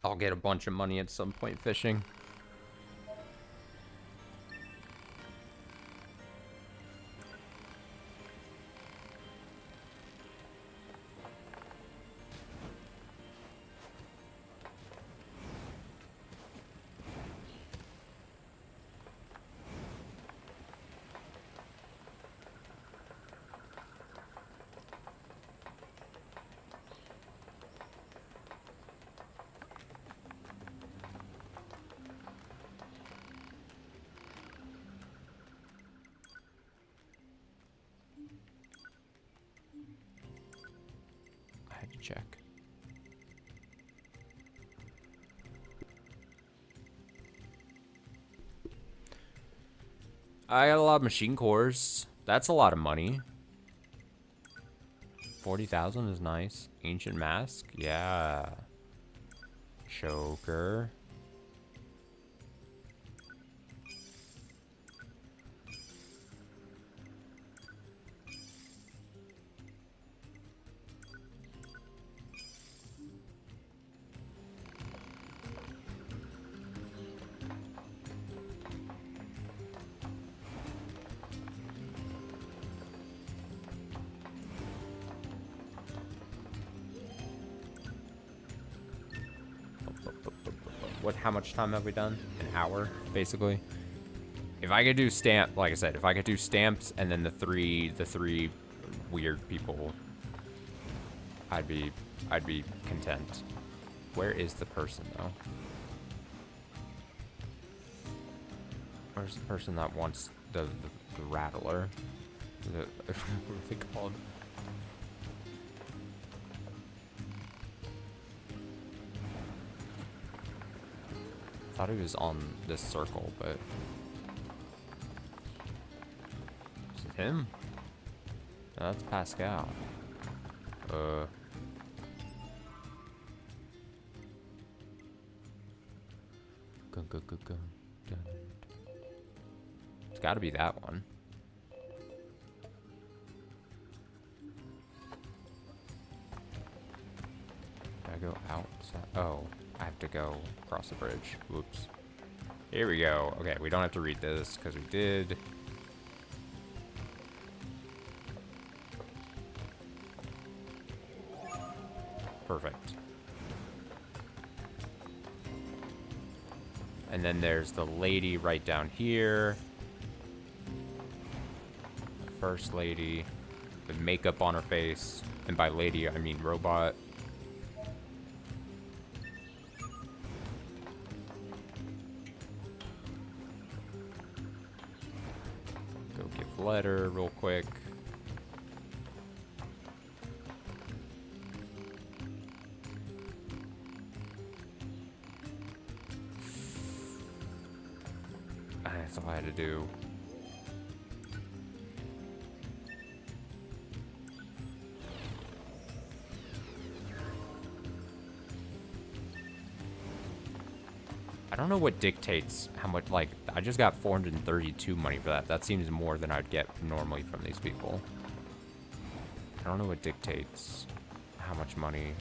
I'll get a bunch of money at some point fishing. check. I got a lot of machine cores. That's a lot of money. 40,000 is nice. Ancient mask, yeah. Choker. How much time have we done? An hour, basically. If I could do stamp, like I said, if I could do stamps and then the three weird people, I'd be content. Where is the person though? Where's the person that wants the rattler? What are they called? I thought he was on this circle, but is it him? No, that's Pascal. Go. It's got to be that one. Gotta go outside. Oh. I have to go across the bridge. Whoops. Here we go. Okay, we don't have to read this because we did. Perfect. And then there's the lady right down here. The first lady with makeup on her face. And by lady, I mean robot. Letter real quick. That's all I had to do. I don't know what dictates how much, like, I just got 432 money for that. That seems more than I'd get normally from these people. I don't know what dictates how much money.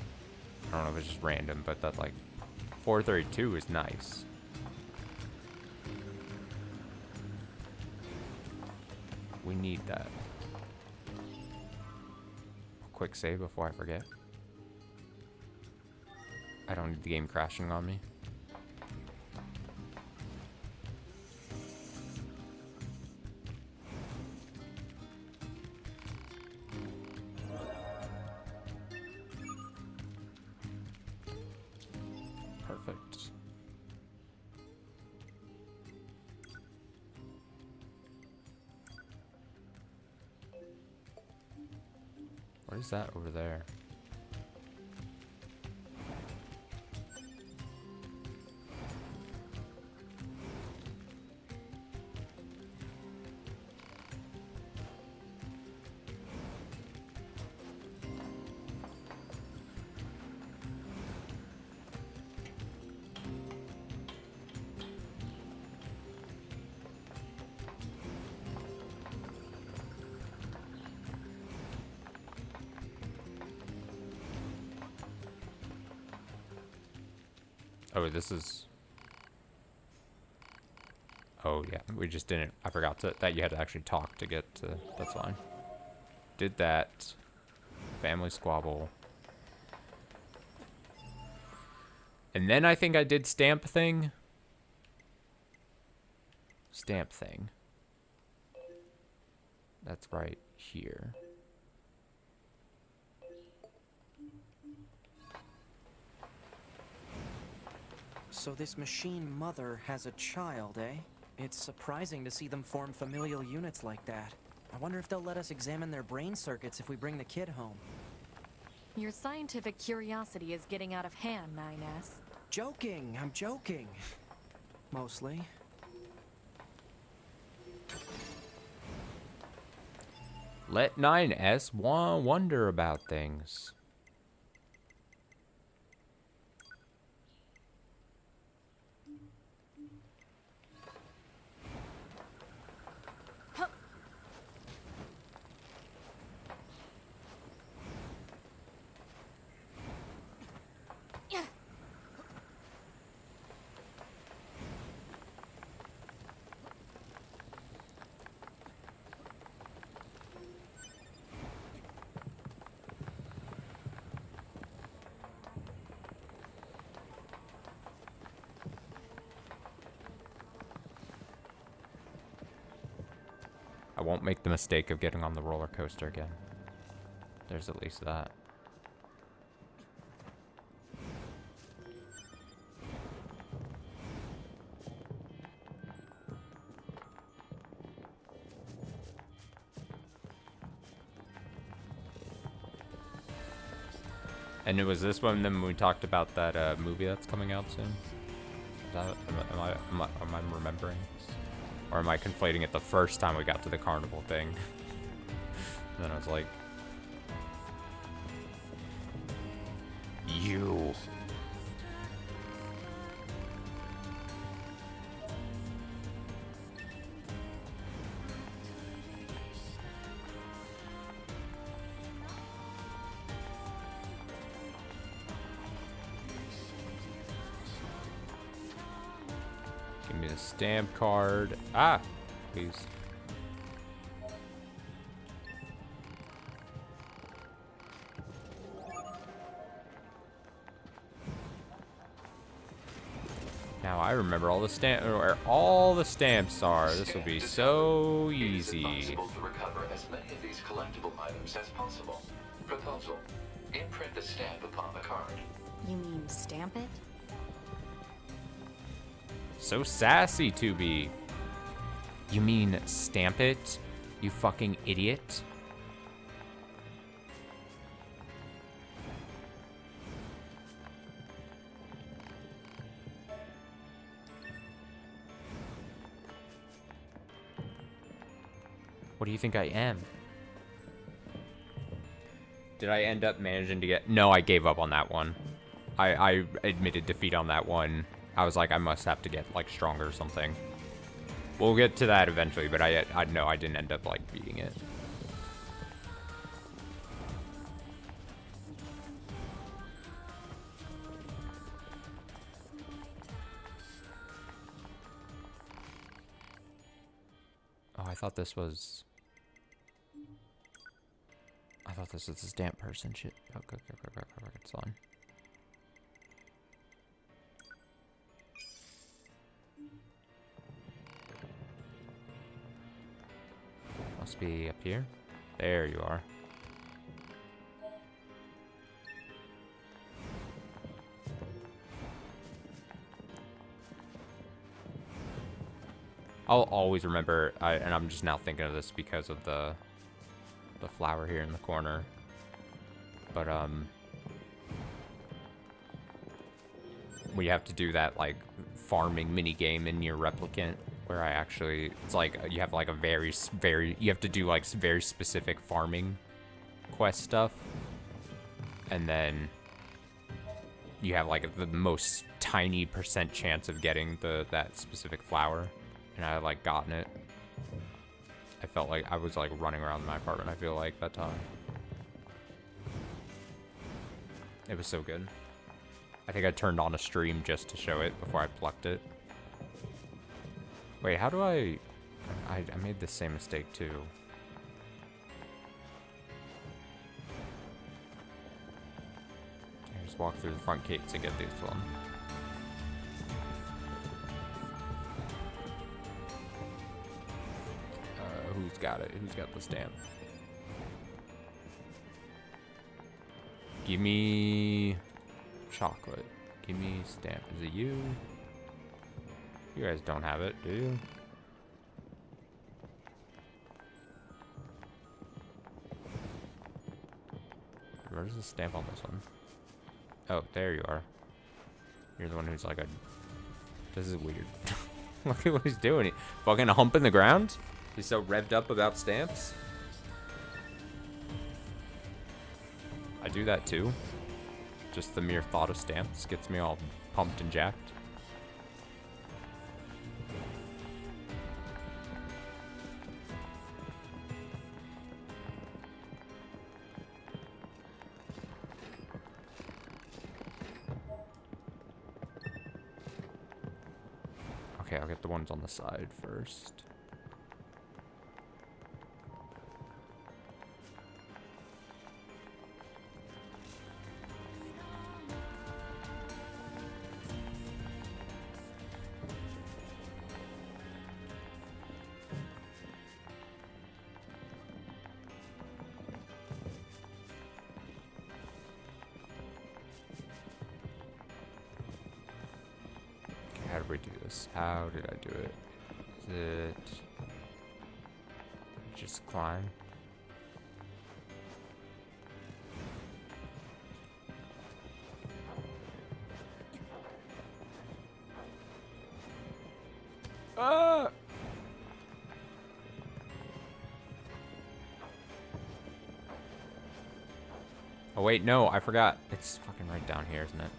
I don't know if it's just random, but that, like, 432 is nice. We need that. Quick save before I forget. I don't need the game crashing on me. What is that over there? Oh, this is... Oh, yeah. We just didn't... I forgot that you had to actually talk to get to... That's fine. Did that. Family squabble. And then I think I did stamp thing. Stamp thing. That's right here. So this machine mother has a child, eh? It's surprising to see them form familial units like that. I wonder if they'll let us examine their brain circuits if we bring the kid home. Your scientific curiosity is getting out of hand, 9S. Joking, I'm joking. Mostly. Let 9S wonder about things. I won't make the mistake of getting on the roller coaster again. There's at least that. And it was this one then when we talked about that movie that's coming out soon? Is that, am I remembering? Or am I conflating it the first time we got to the carnival thing? And then I was like... You... Give me the stamp card. Ah! Please. Now I remember all the where all the stamps are. This will be so easy. It is impossible to recover as many of these collectible items as possible. Proposal: imprint the stamp upon the card. You mean stamp it? So sassy to be. You mean stamp it? You fucking idiot. What do you think I am? Did I end up managing to get... No, I gave up on that one. I admitted defeat on that one. I was like, I must have to get, like, stronger or something. We'll get to that eventually, but I know I didn't end up, like, beating it. Oh, I thought this was... I thought this was the stamp person shit. Oh, good, it's on. Must be up here. There you are. I'll always remember, and I'm just now thinking of this because of the flower here in the corner. But we have to do that like farming mini game in NieR Replicant, where I actually, it's like you have like a very you have to do like very specific farming quest stuff, and then you have like the most tiny % chance of getting that specific flower, and I had like gotten it. I felt like I was like running around my apartment, I feel like, that time. It was so good. I think I turned on a stream just to show it before I plucked it. Wait, how do I made the same mistake too. I just walk through the front gates and get this one. Who's got it? Who's got the stamp? Give me chocolate. Give me stamp. Is it you? You guys don't have it, do you? Where's the stamp on this one? Oh, there you are. You're the one who's like a... This is weird. Look at what he's doing. He fucking humping the ground? He's so revved up about stamps. I do that too. Just the mere thought of stamps gets me all pumped and jacked. Okay, I'll get the ones on the side first. How did we do this? How did I do it? Is it just climb? Ah! Oh wait, no, I forgot. It's fucking right down here, isn't it?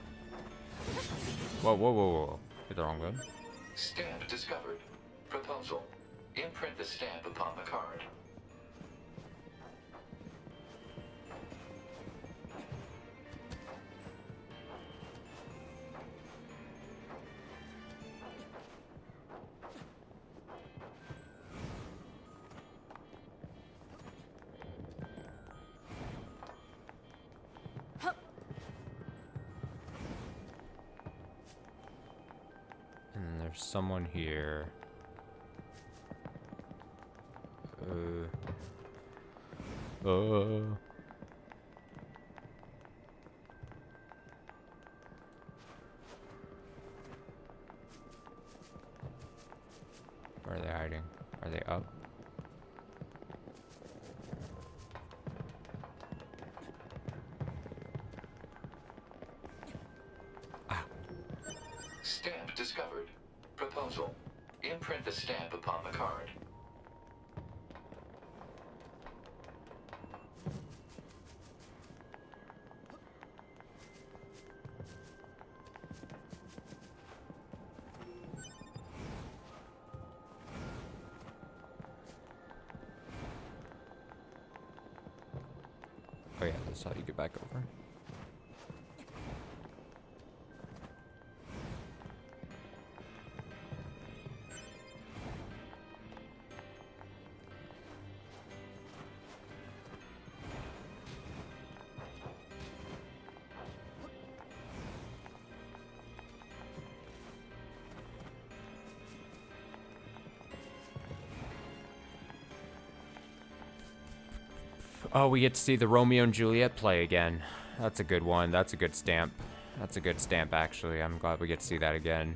Whoa, whoa, whoa, whoa. Hit the wrong button. Stamp discovered. Proposal. Imprint the stamp upon the card. And then there's someone here. Where are they hiding? Are they up? Ah. Stamp discovered. Proposal. Imprint the stamp upon the card. Oh yeah, that's how you get back over. Oh, we get to see the Romeo and Juliet play again. That's a good one. That's a good stamp. That's a good stamp, actually. I'm glad we get to see that again.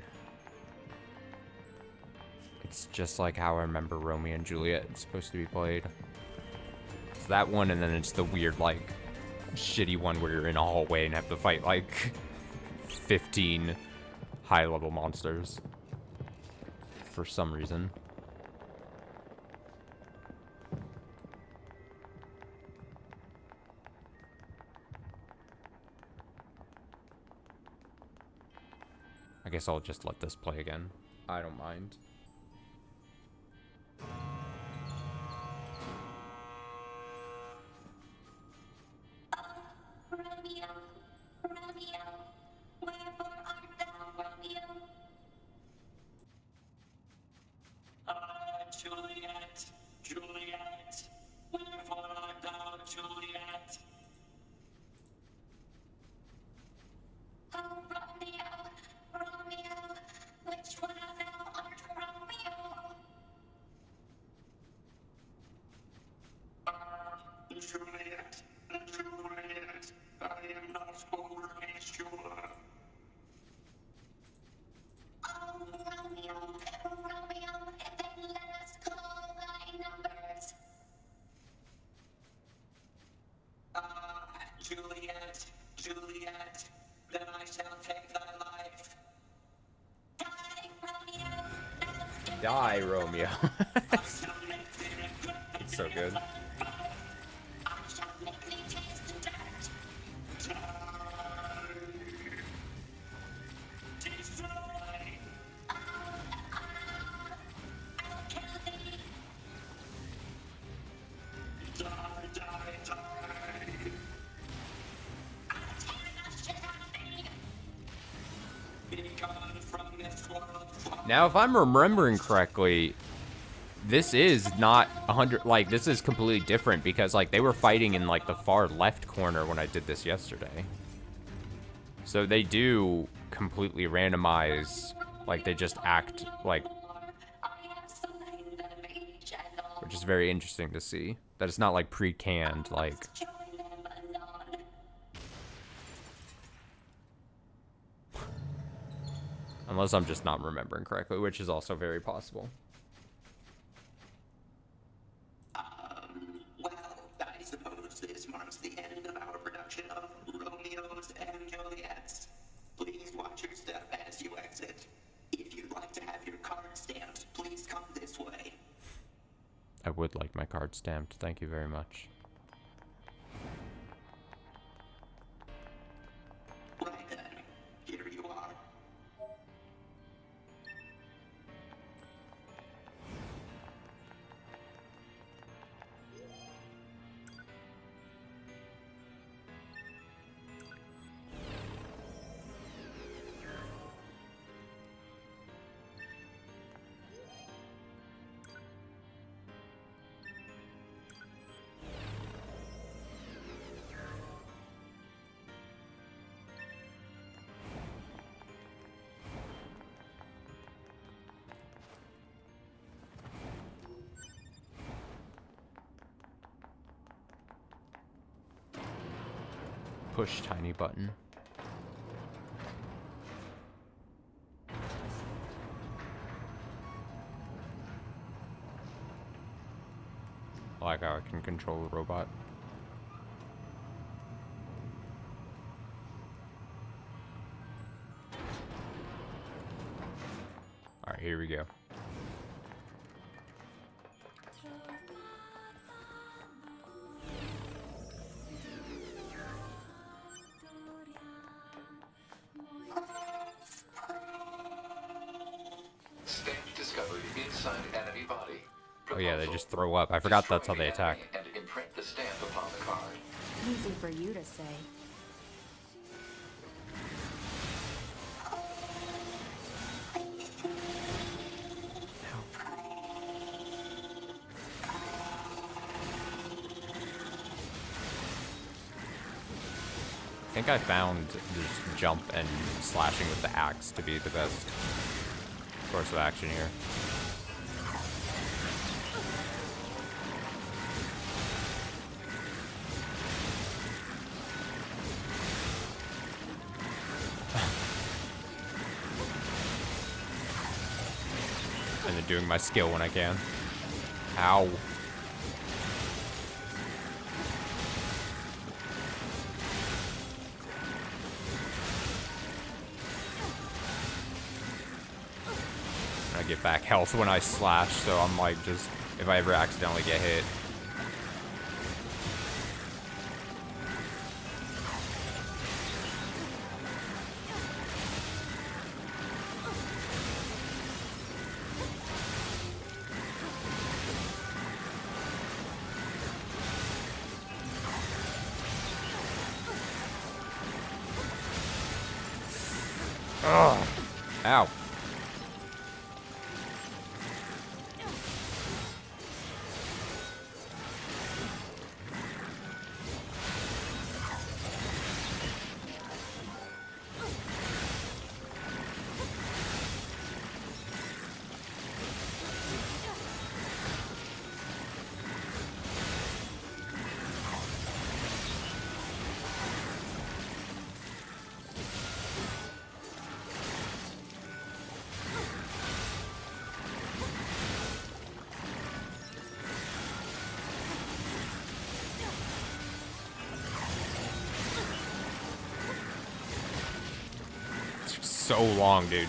It's just like how I remember Romeo and Juliet is supposed to be played. It's that one, and then it's the weird, like, shitty one where you're in a hallway and have to fight, like, 15 high-level monsters. For some reason. I guess I'll just let this play again. I don't mind. Romeo, Romeo, wherefore art thou, Romeo? Juliet, Juliet, wherefore art thou, Juliet? Oh, Romeo, Romeo, which one of thou art Romeo? Juliet, Juliet, I am not wholly sure. Oh, Romeo, Romeo, then let us call thy numbers. Juliet, Juliet, then I shall take thy life. Die, Romeo! No, Die, Romeo. I shall make thee regret the It's so tears good. of blood. I shall make thee taste dirt. Destroy! I'll kill thee. Die, die, die! I'll tear the shit out of thee. Be gone from this world, fly. Now, if I'm remembering correctly, this is not 100, like, this is completely different because, like, they were fighting in, like, the far left corner when I did this yesterday. So they do completely randomize, like, they just act, like, I have slain them each and all. which is very interesting to see. That it's not, like, pre-canned, like, Join them anon. unless I'm just not remembering correctly, which is also very possible. Well, I suppose this marks the end of our production of Romeos and Juliets. Please watch your step as you exit. If you'd like to have your card stamped, please come this way. I would like my card stamped. Thank you very much. Right then, here you are. Push tiny button. I like how I can control the robot. Alright, here we go. Stamp discovered inside enemy body. Oh yeah, they Proposal. just throw up. I forgot that's how Destroy they the attack. enemy and imprint the stamp upon the card. Easy for you to say. I think I found just jump and slashing with the axe to be the best course of action here. And then doing my skill when I can. Ow. I get back health when I slash, so I'm like just, if I ever accidentally get hit. Ugh. Ow. So long, dude.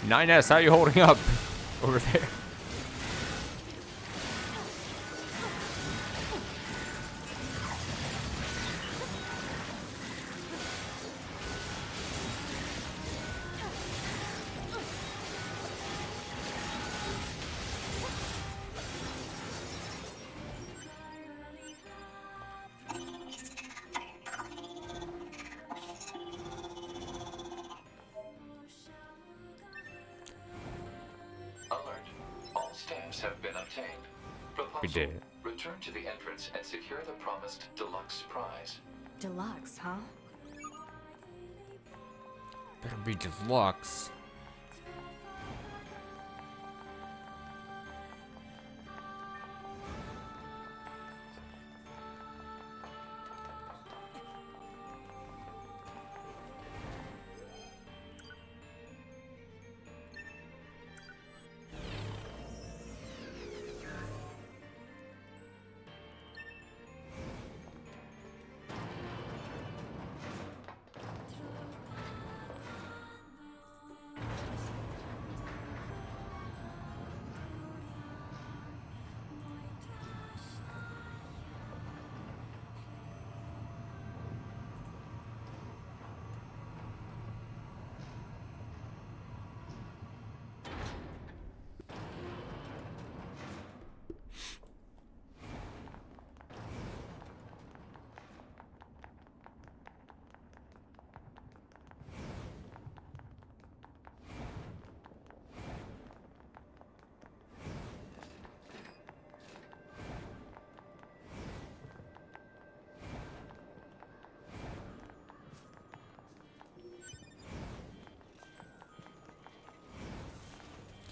NieR, how you holding up over there? Alert. All stamps have been obtained. Proposal. We did. Return to the entrance and secure the promised deluxe prize. Deluxe, huh? Better be deluxe.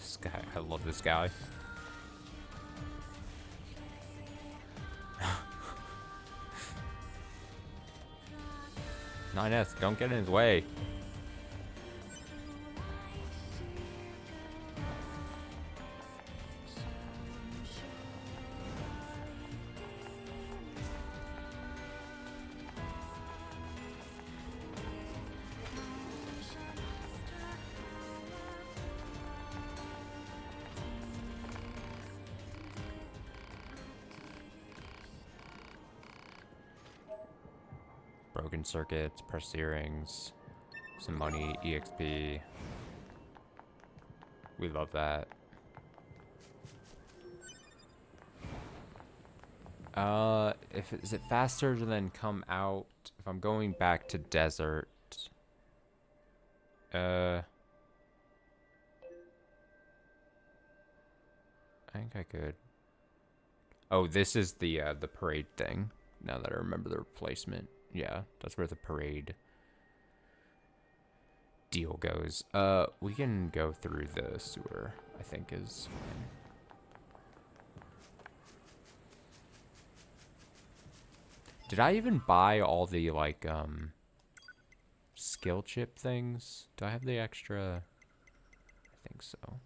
This guy, I love this guy. NieR, don't get in his way. Broken circuits, press earrings, some money, EXP. We love that. Is it faster to then come out if I'm going back to desert? I think I could. Oh, this is the parade thing. Now that I remember the replacement. Yeah, that's where the parade deal goes. We can go through the sewer, I think is fine. Did I even buy all the, like, skill chip things? Do I have the extra? I think so.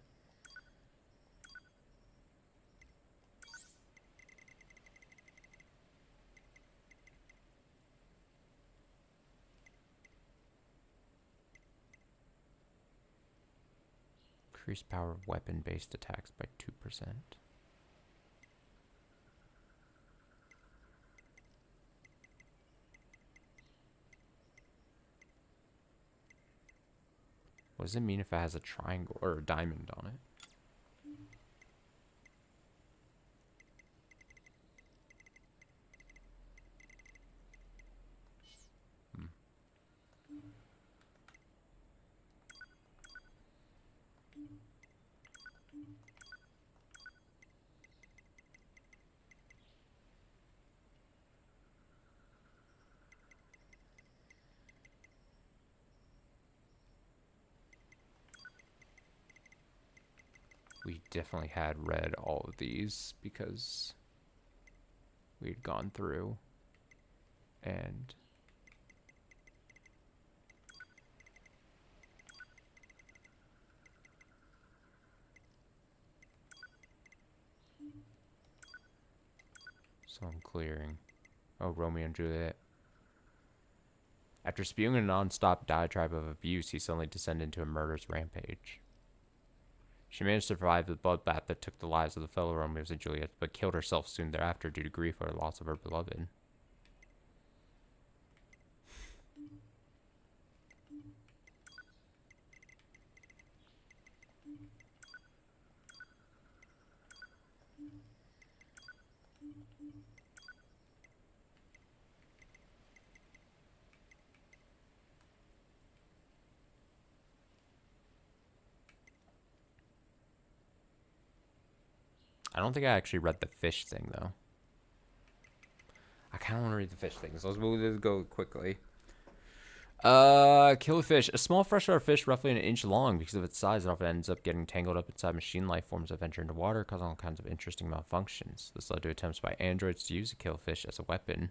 Increase power of weapon-based attacks by 2%. What does it mean if it has a triangle or a diamond on it? We definitely had read all of these because we'd gone through And so I'm clearing. Oh, Romeo and Juliet. After spewing a non-stop diatribe of abuse, he suddenly descended into a murderous rampage. She managed to survive the bloodbath that took the lives of the fellow Romeos and Juliet, but killed herself soon thereafter due to grief for the loss of her beloved. I don't think I actually read the fish thing, though. I kind of want to read the fish thing, so let's go quickly. Killifish. A small freshwater fish roughly an inch long. Because of its size, it often ends up getting tangled up inside machine life forms that venture into water, causing all kinds of interesting malfunctions. This led to attempts by androids to use a killfish as a weapon.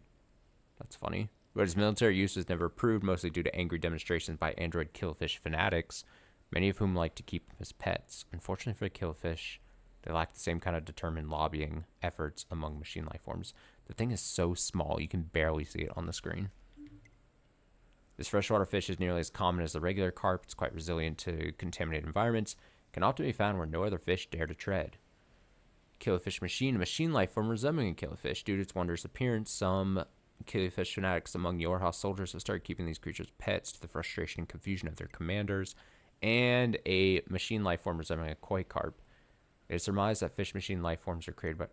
That's funny. But its military use was never approved, mostly due to angry demonstrations by android killfish fanatics, many of whom like to keep them as pets. Unfortunately for the killfish, they lack the same kind of determined lobbying efforts among machine life forms. The thing is so small, you can barely see it on the screen. This freshwater fish is nearly as common as the regular carp. It's quite resilient to contaminated environments. It can often be found where no other fish dare to tread. Killifish machine, a machine life form resembling a killifish. Due to its wondrous appearance, some killifish fanatics among Yorha soldiers have started keeping these creatures pets to the frustration and confusion of their commanders, and a machine life form resembling a koi carp. It is surmised that fish machine life forms are created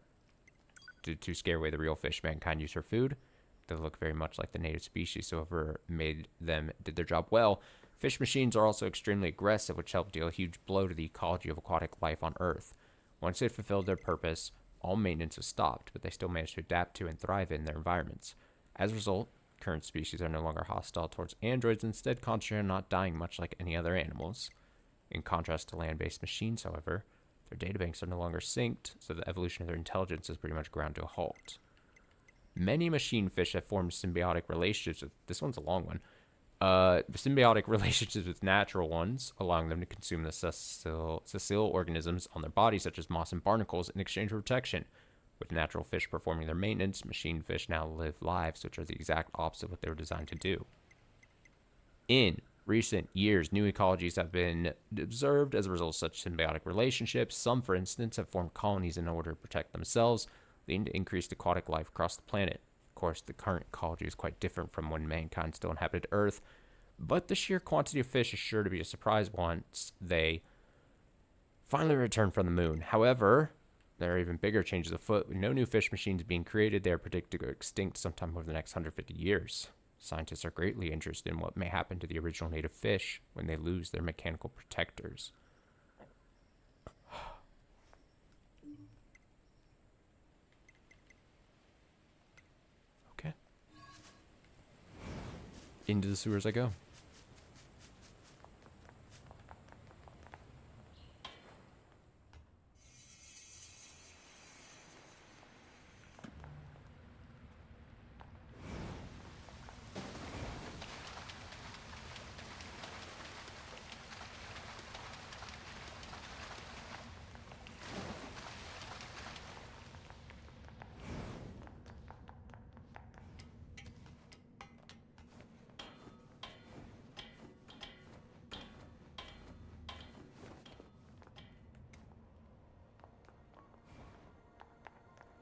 to scare away the real fish mankind use for food. They look very much like the native species, so whoever made them did their job well. Fish machines are also extremely aggressive, which help deal a huge blow to the ecology of aquatic life on Earth. Once they fulfilled their purpose, all maintenance was stopped, but they still managed to adapt to and thrive in their environments. As a result, current species are no longer hostile towards androids, instead concentrating on not dying much like any other animals. In contrast to land-based machines, however, their databanks are no longer synced, so the evolution of their intelligence is pretty much ground to a halt. Many machine fish have formed symbiotic relationships with, this one's a long one, symbiotic relationships with natural ones, allowing them to consume the sessile organisms on their bodies, such as moss and barnacles, in exchange for protection. With natural fish performing their maintenance, machine fish now live lives which are the exact opposite of what they were designed to do. In recent years, new ecologies have been observed as a result of such symbiotic relationships. Some, for instance, have formed colonies in order to protect themselves, leading to increased aquatic life across the planet. Of course, the current ecology is quite different from when mankind still inhabited Earth, but the sheer quantity of fish is sure to be a surprise once they finally return from the moon. However, there are even bigger changes afoot. With no new fish machines being created, they are predicted to go extinct sometime over the next 150 years. Scientists are greatly interested in what may happen to the original native fish when they lose their mechanical protectors. Okay. Into the sewers I go.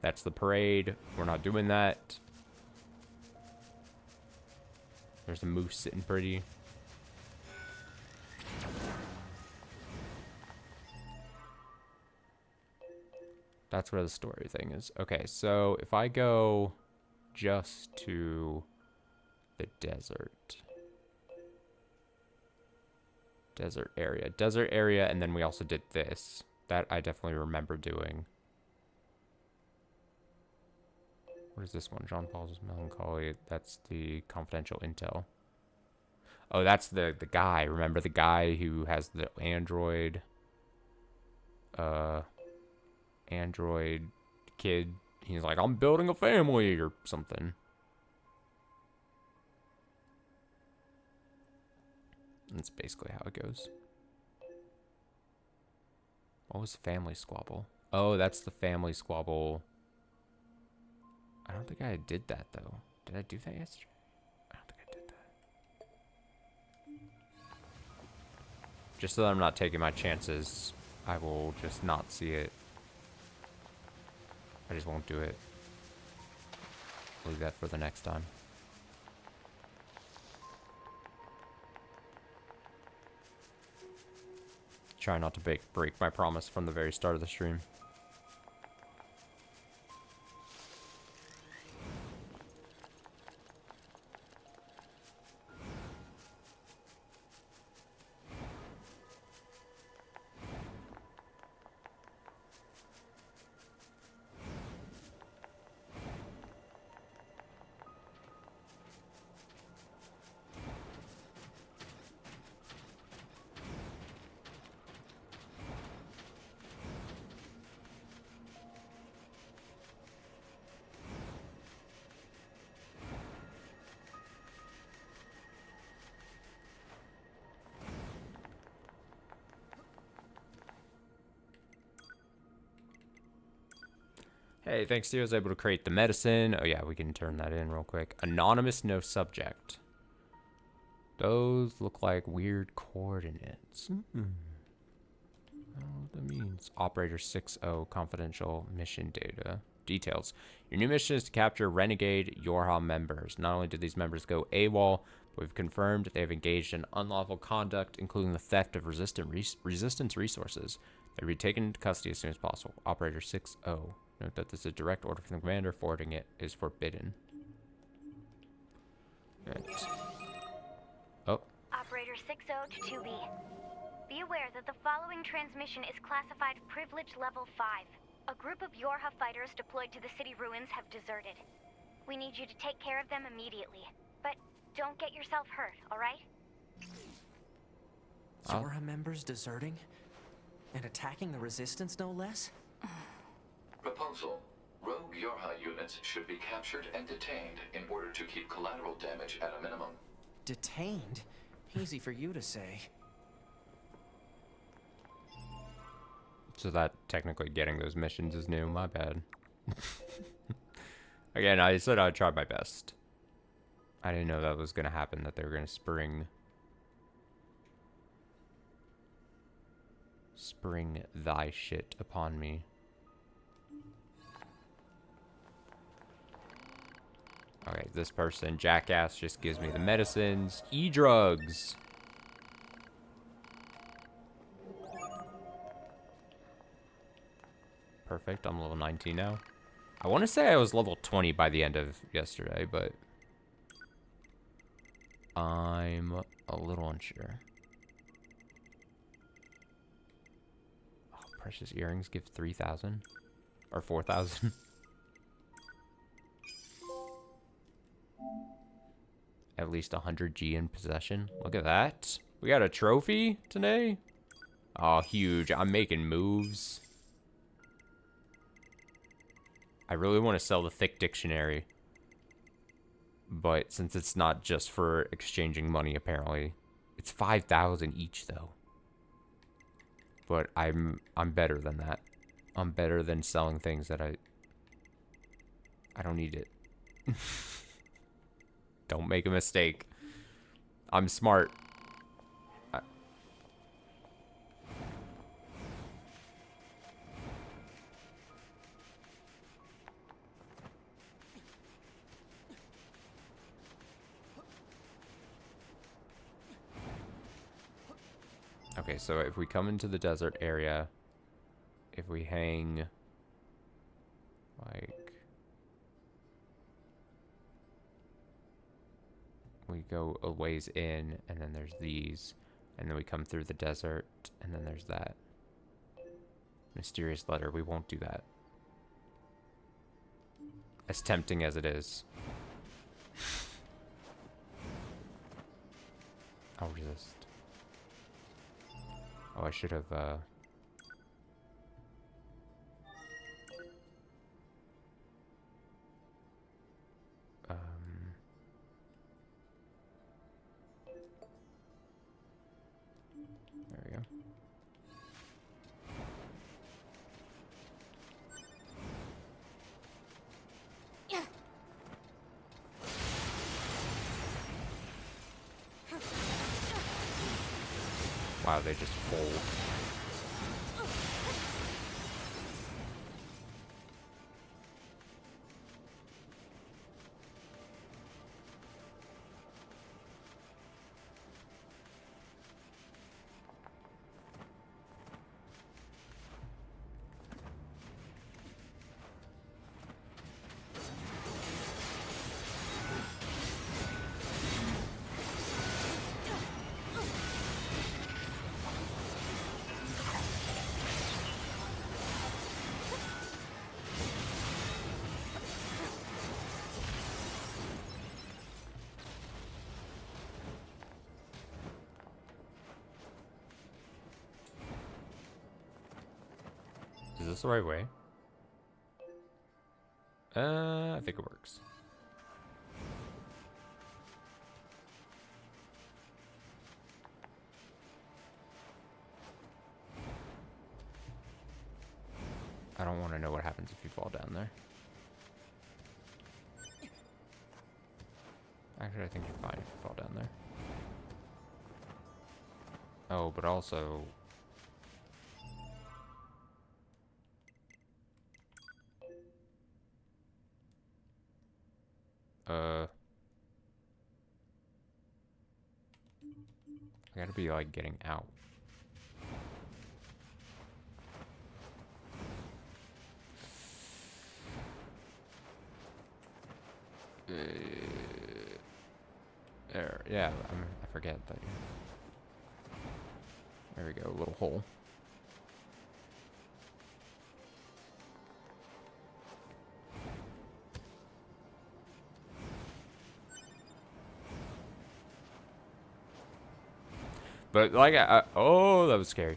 That's the parade. We're not doing that. There's a moose sitting pretty. That's where the story thing is. Okay, so if I go just to the desert area, and then we also did this. That I definitely remember doing. What is this one? Jean Paul's Melancholy. That's the confidential intel. Oh, that's the guy. Remember the guy who has the android kid. He's like, I'm building a family or something. That's basically how it goes. What was family squabble? Oh, that's the family squabble. I don't think I did that, though. Did I do that yesterday? I don't think I did that. Just so that I'm not taking my chances, I will just not see it. I just won't do it. Leave that for the next time. Try not to break my promise from the very start of the stream. Hey, thanks to you, I was able to create the medicine. Oh yeah, we can turn that in real quick. Anonymous, no subject. Those look like weird coordinates. I don't know what that means. Operator 6-0, confidential mission data. Details. Your new mission is to capture renegade Yorha members. Not only did these members go AWOL, but we've confirmed they have engaged in unlawful conduct, including the theft of resistance resources. They'll be taken into custody as soon as possible. Operator 6-0. Note that this is a direct order from the commander. Forwarding it is forbidden. Right. Oh. Operator 60 to 2B. Be aware that the following transmission is classified Privilege Level 5. A group of Yorha fighters deployed to the city ruins have deserted. We need you to take care of them immediately. But don't get yourself hurt, alright? Yorha members deserting? And attacking the resistance, no less? Proposal. Rogue Yorha units should be captured and detained in order to keep collateral damage at a minimum. Detained? Easy for you to say. So that technically getting those missions is new. My bad. Again, I said I'd try my best. I didn't know that was going to happen, that they were going to spring thy shit upon me. Okay, this person, jackass, just gives me the medicines. E-drugs. Perfect, I'm level 19 now. I want to say I was level 20 by the end of yesterday, but I'm a little unsure. Oh, precious earrings give 3,000 or 4,000. At least 100 G in possession. Look at that. We got a trophy today. Oh, huge. I'm making moves. I really want to sell the thick dictionary. But since it's not just for exchanging money, apparently. It's 5,000 each, though. But I'm better than that. I'm better than selling things that I don't need it. Don't make a mistake. I'm smart. Okay, so if we come into the desert area, if we hang, like, we go a ways in, and then there's these, and then we come through the desert, and then there's that. Mysterious letter, we won't do that. As tempting as it is. I'll resist. Oh, I should have, There we go. Wow, they just fold. Is this the right way? I think it works. I don't want to know what happens if you fall down there. Actually, I think you're fine if you fall down there. Oh, but also... I gotta be, like, getting out. There, yeah, I forget that. There we go, a little hole. But like, oh, that was scary.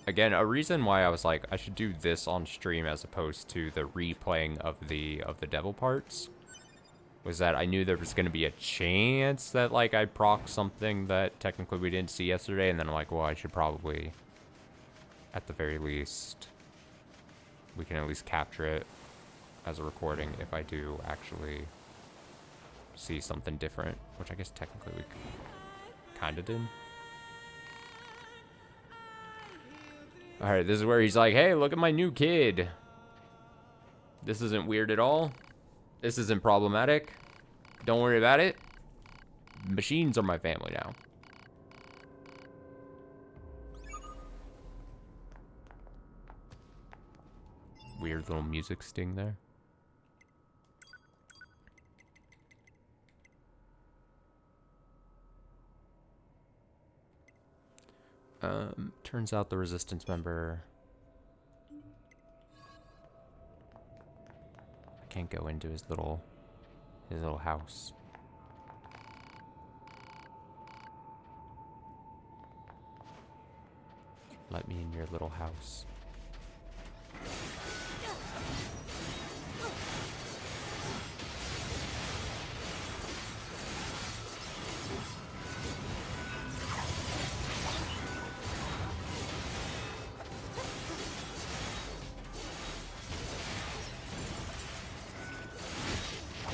Again, a reason why I was like, I should do this on stream as opposed to the replaying of the devil parts was that I knew there was going to be a chance that like I proc something that technically we didn't see yesterday, and then I'm like, well, I should probably, at the very least, we can at least capture it as a recording if I do actually see something different, which I guess technically we kind of did. Alright, this is where he's like, hey, look at my new kid. This isn't weird at all. This isn't problematic. Don't worry about it. Machines are my family now. Weird little music sting there. Turns out the resistance member... I can't go into his little house. Let me in your little house.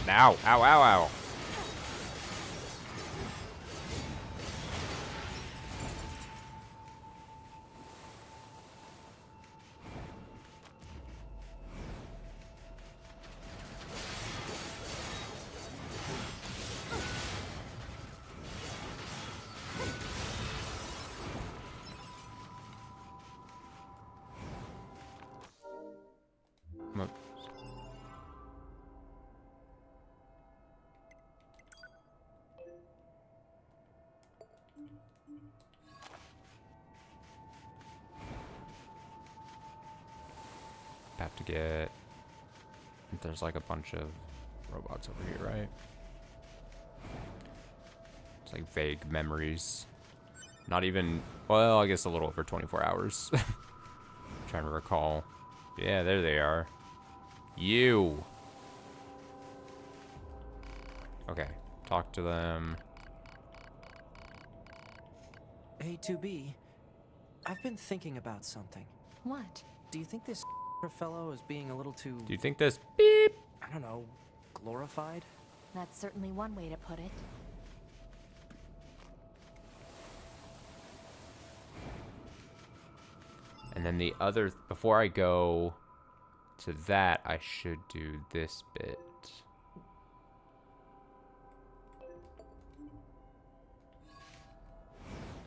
Ow, ow, ow, ow. Have to get... There's like a bunch of robots over here, right? It's like vague memories. Not even... Well, I guess a little over 24 hours. Trying to recall. Yeah, there they are. You! Okay, talk to them. Hey, 2B, I've been thinking about something. What? Do you think this fellow is being a little too, Do you think this beep? I don't know, glorified? That's certainly one way to put it. And then the other, before I go to that, I should do this bit.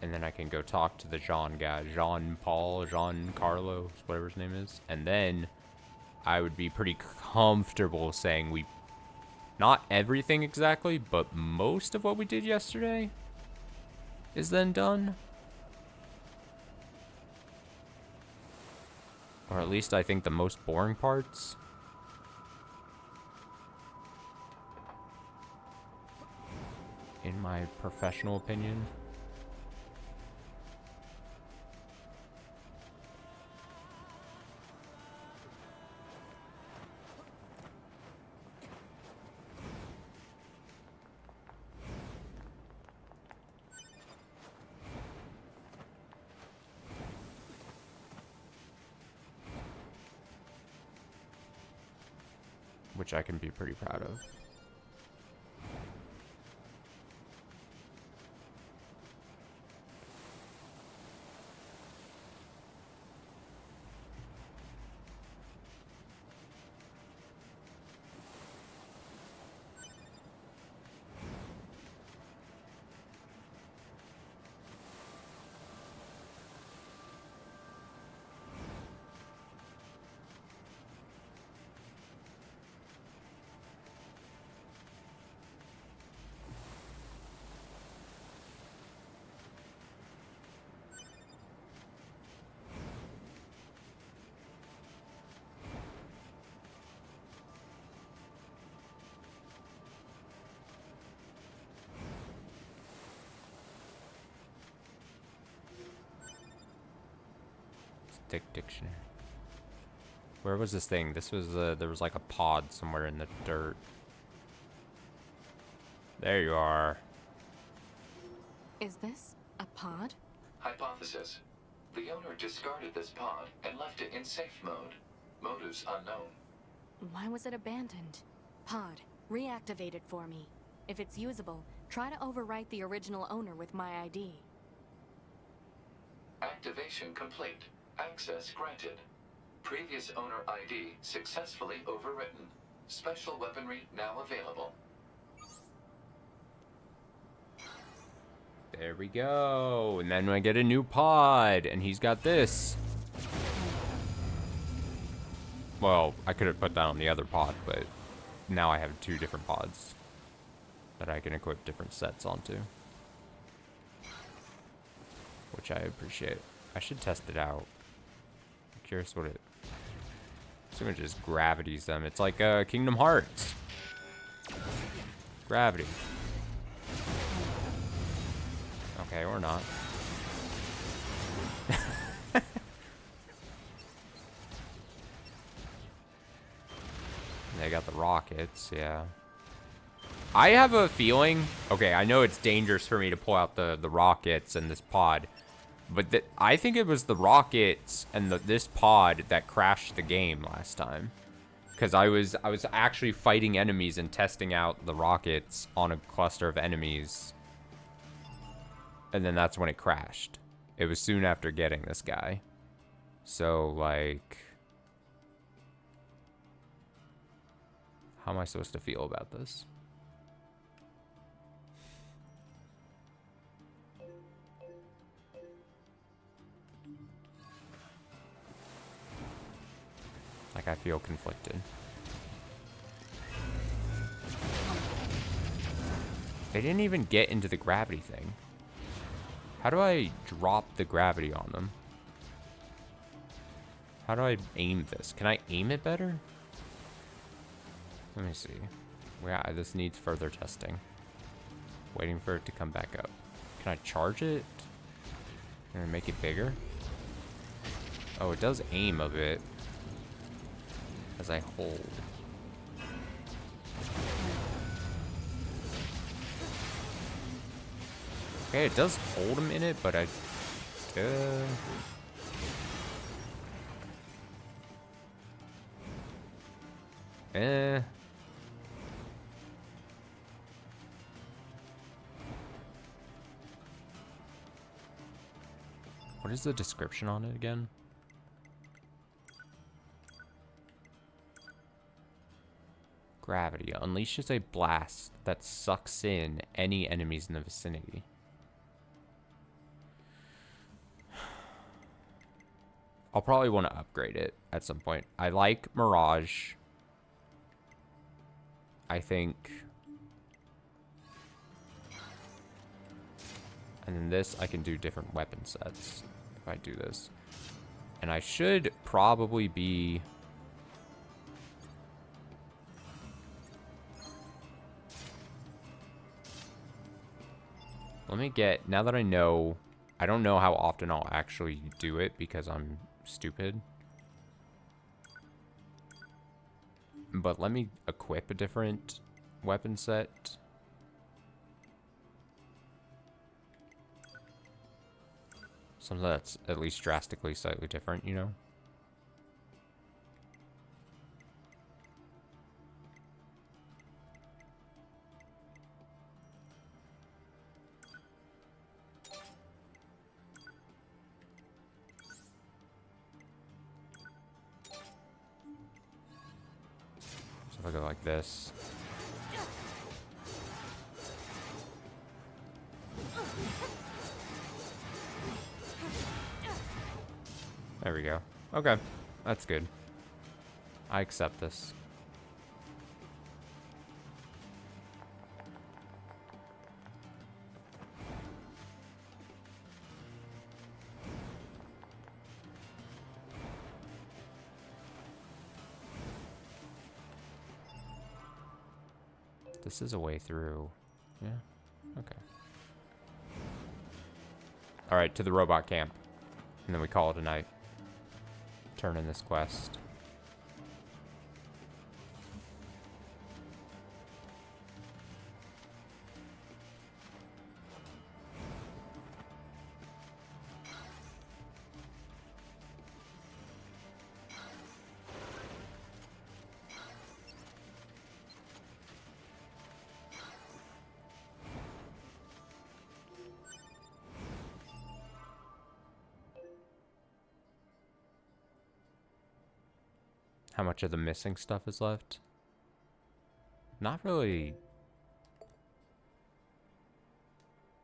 And then I can go talk to the Jean guy, Jean-Paul, Jean Carlos, whatever his name is. And then I would be pretty comfortable saying we, not everything exactly, but most of what we did yesterday is then done. Or at least I think the most boring parts. In my professional opinion. Which I can be pretty proud of. Dictionary. Where was this thing? This was there was like a pod somewhere in the dirt. There you are. Is this a pod? Hypothesis. The owner discarded this pod and left it in safe mode. Motives unknown. Why was it abandoned? Pod, reactivate it for me. If it's usable, try to overwrite the original owner with my ID. Activation complete. Access granted. Previous owner ID successfully overwritten. Special weaponry now available. There we go. And then I get a new pod, and he's got this. Well, I could have put that on the other pod, but now I have two different pods that I can equip different sets onto. Which I appreciate. I should test it out. I'm curious what it... So it just gravities them. It's like Kingdom Hearts. Gravity. Okay, or not. They got the rockets, yeah. I have a feeling... Okay, I know it's dangerous for me to pull out the rockets and this pod. But I think it was the rockets and this pod that crashed the game last time. Because I was actually fighting enemies and testing out the rockets on a cluster of enemies. And then that's when it crashed. It was soon after getting this guy. So, like... How am I supposed to feel about this? Like, I feel conflicted. They didn't even get into the gravity thing. How do I drop the gravity on them? How do I aim this? Can I aim it better? Let me see. Yeah, this needs further testing. Waiting for it to come back up. Can I charge it? Can I make it bigger? Oh, it does aim a bit. As I hold. Okay, it does hold him in it, but I... Eh. What is the description on it again? Gravity unleashes a blast that sucks in any enemies in the vicinity. I'll probably want to upgrade it at some point. I like Mirage. I think. And then this, I can do different weapon sets if I do this. And I should probably be... Let me get, now that I know, I don't know how often I'll actually do it because I'm stupid. But let me equip a different weapon set. Something that's at least drastically slightly different, you know? So if I go like this. There we go. Okay, that's good. I accept this. This is a way through. Yeah, okay. Alright, to the robot camp. And then we call it a night. Turn in this quest. How much of the missing stuff is left? Not really.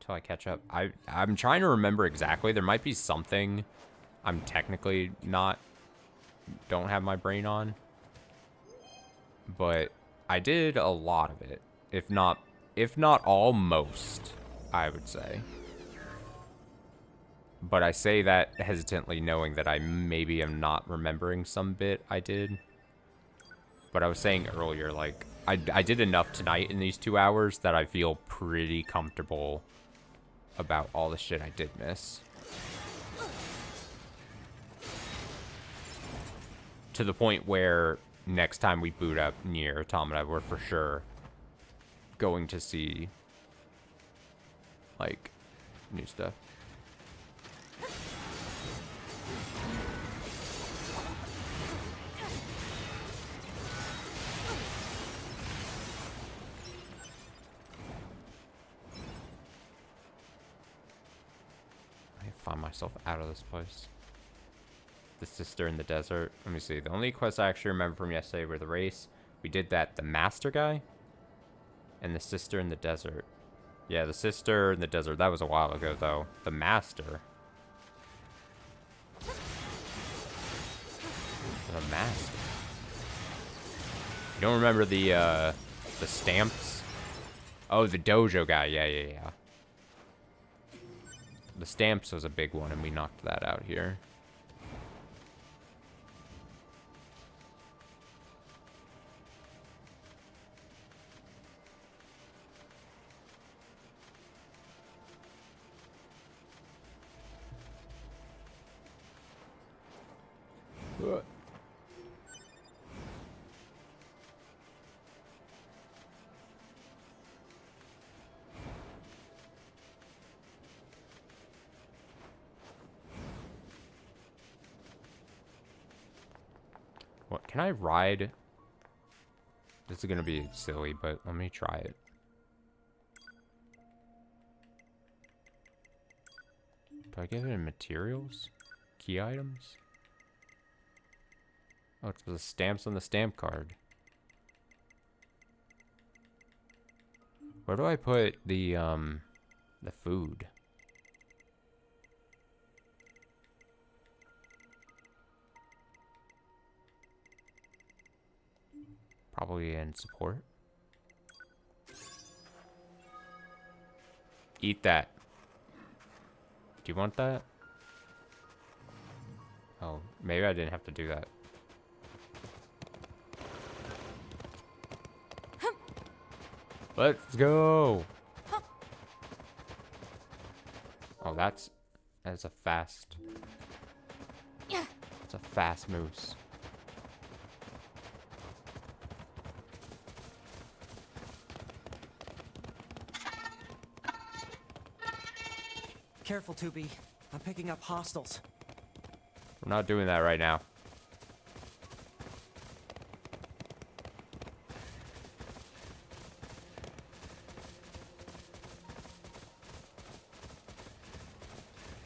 Till I catch up. I'm trying to remember exactly. There might be something I'm technically don't have my brain on. But I did a lot of it. If not all, most, I would say. But I say that hesitantly, knowing that I maybe am not remembering some bit I did. But I was saying earlier, like, I did enough tonight in these 2 hours that I feel pretty comfortable about all the shit I did miss. To the point where next time we boot up NieR Automata, we're for sure going to see, like, new stuff. Find myself out of this place. The sister in the desert. Let me see. The only quests I actually remember from yesterday were the race. We did that. The master guy. And the sister in the desert. Yeah, the sister in the desert. That was a while ago, though. The master. The master. You don't remember the stamps? Oh, the dojo guy. Yeah. The stamps was a big one, and we knocked that out here. Can I ride? This is gonna be silly, but let me try it. Do I get it in materials? Key items? Oh, it's the stamps on the stamp card. Where do I put the food? Probably in support. Eat that. Do you want that? Oh, maybe I didn't have to do that. Let's go. Oh, that's a fast. It's a fast moose. Careful, 2B. I'm picking up hostiles. We're not doing that right now.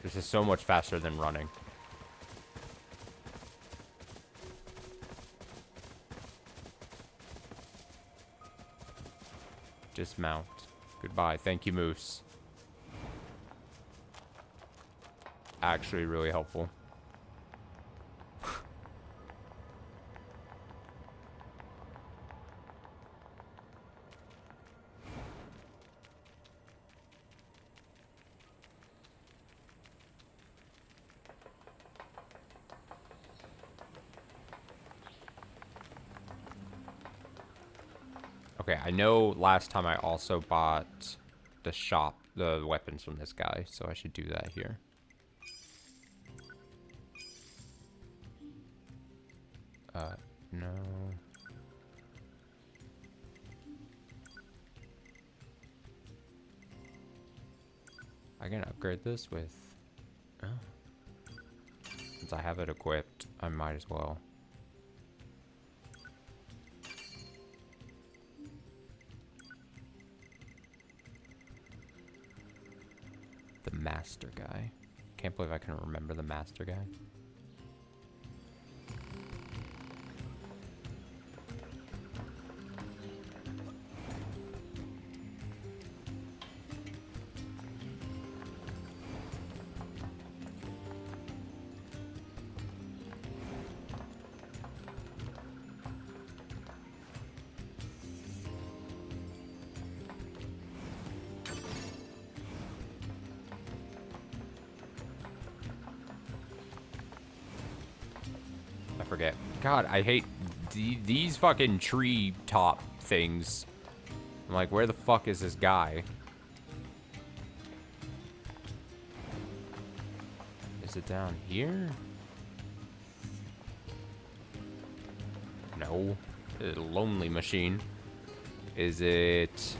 This is so much faster than running. Dismount. Goodbye. Thank you, Moose. Actually really helpful. Okay, I know last time I also bought the weapons from this guy, so I should do that here. No. I can upgrade this with... Oh. Since I have it equipped, I might as well. The master guy. Can't believe I can remember the master guy. Forget. God, I hate these fucking tree top things. I'm like, where the fuck is this guy? Is it down here? No. It's a lonely machine. Is it...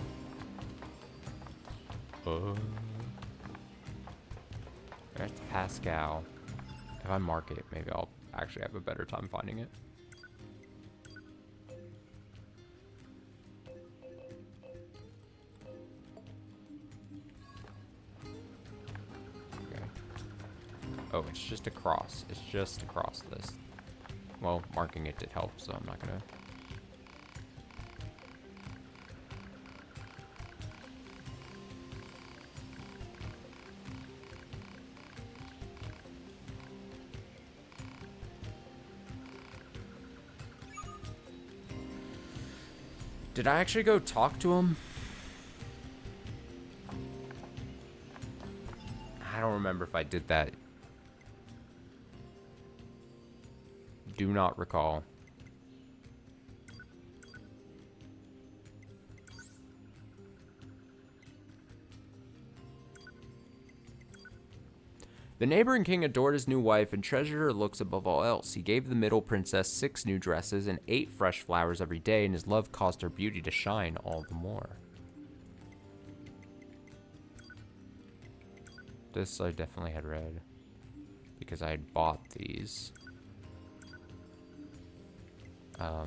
That's Pascal. If I mark it, maybe I'll actually have a better time finding it. Okay. Oh, it's just across. It's just across this. Well, marking it did help, so I'm not gonna... Did I actually go talk to him? I don't remember if I did that. Do not recall. The neighboring king adored his new wife and treasured her looks above all else. He gave the middle princess 6 new dresses and 8 fresh flowers every day, and his love caused her beauty to shine all the more. This I definitely had read, because I had bought these. Oh,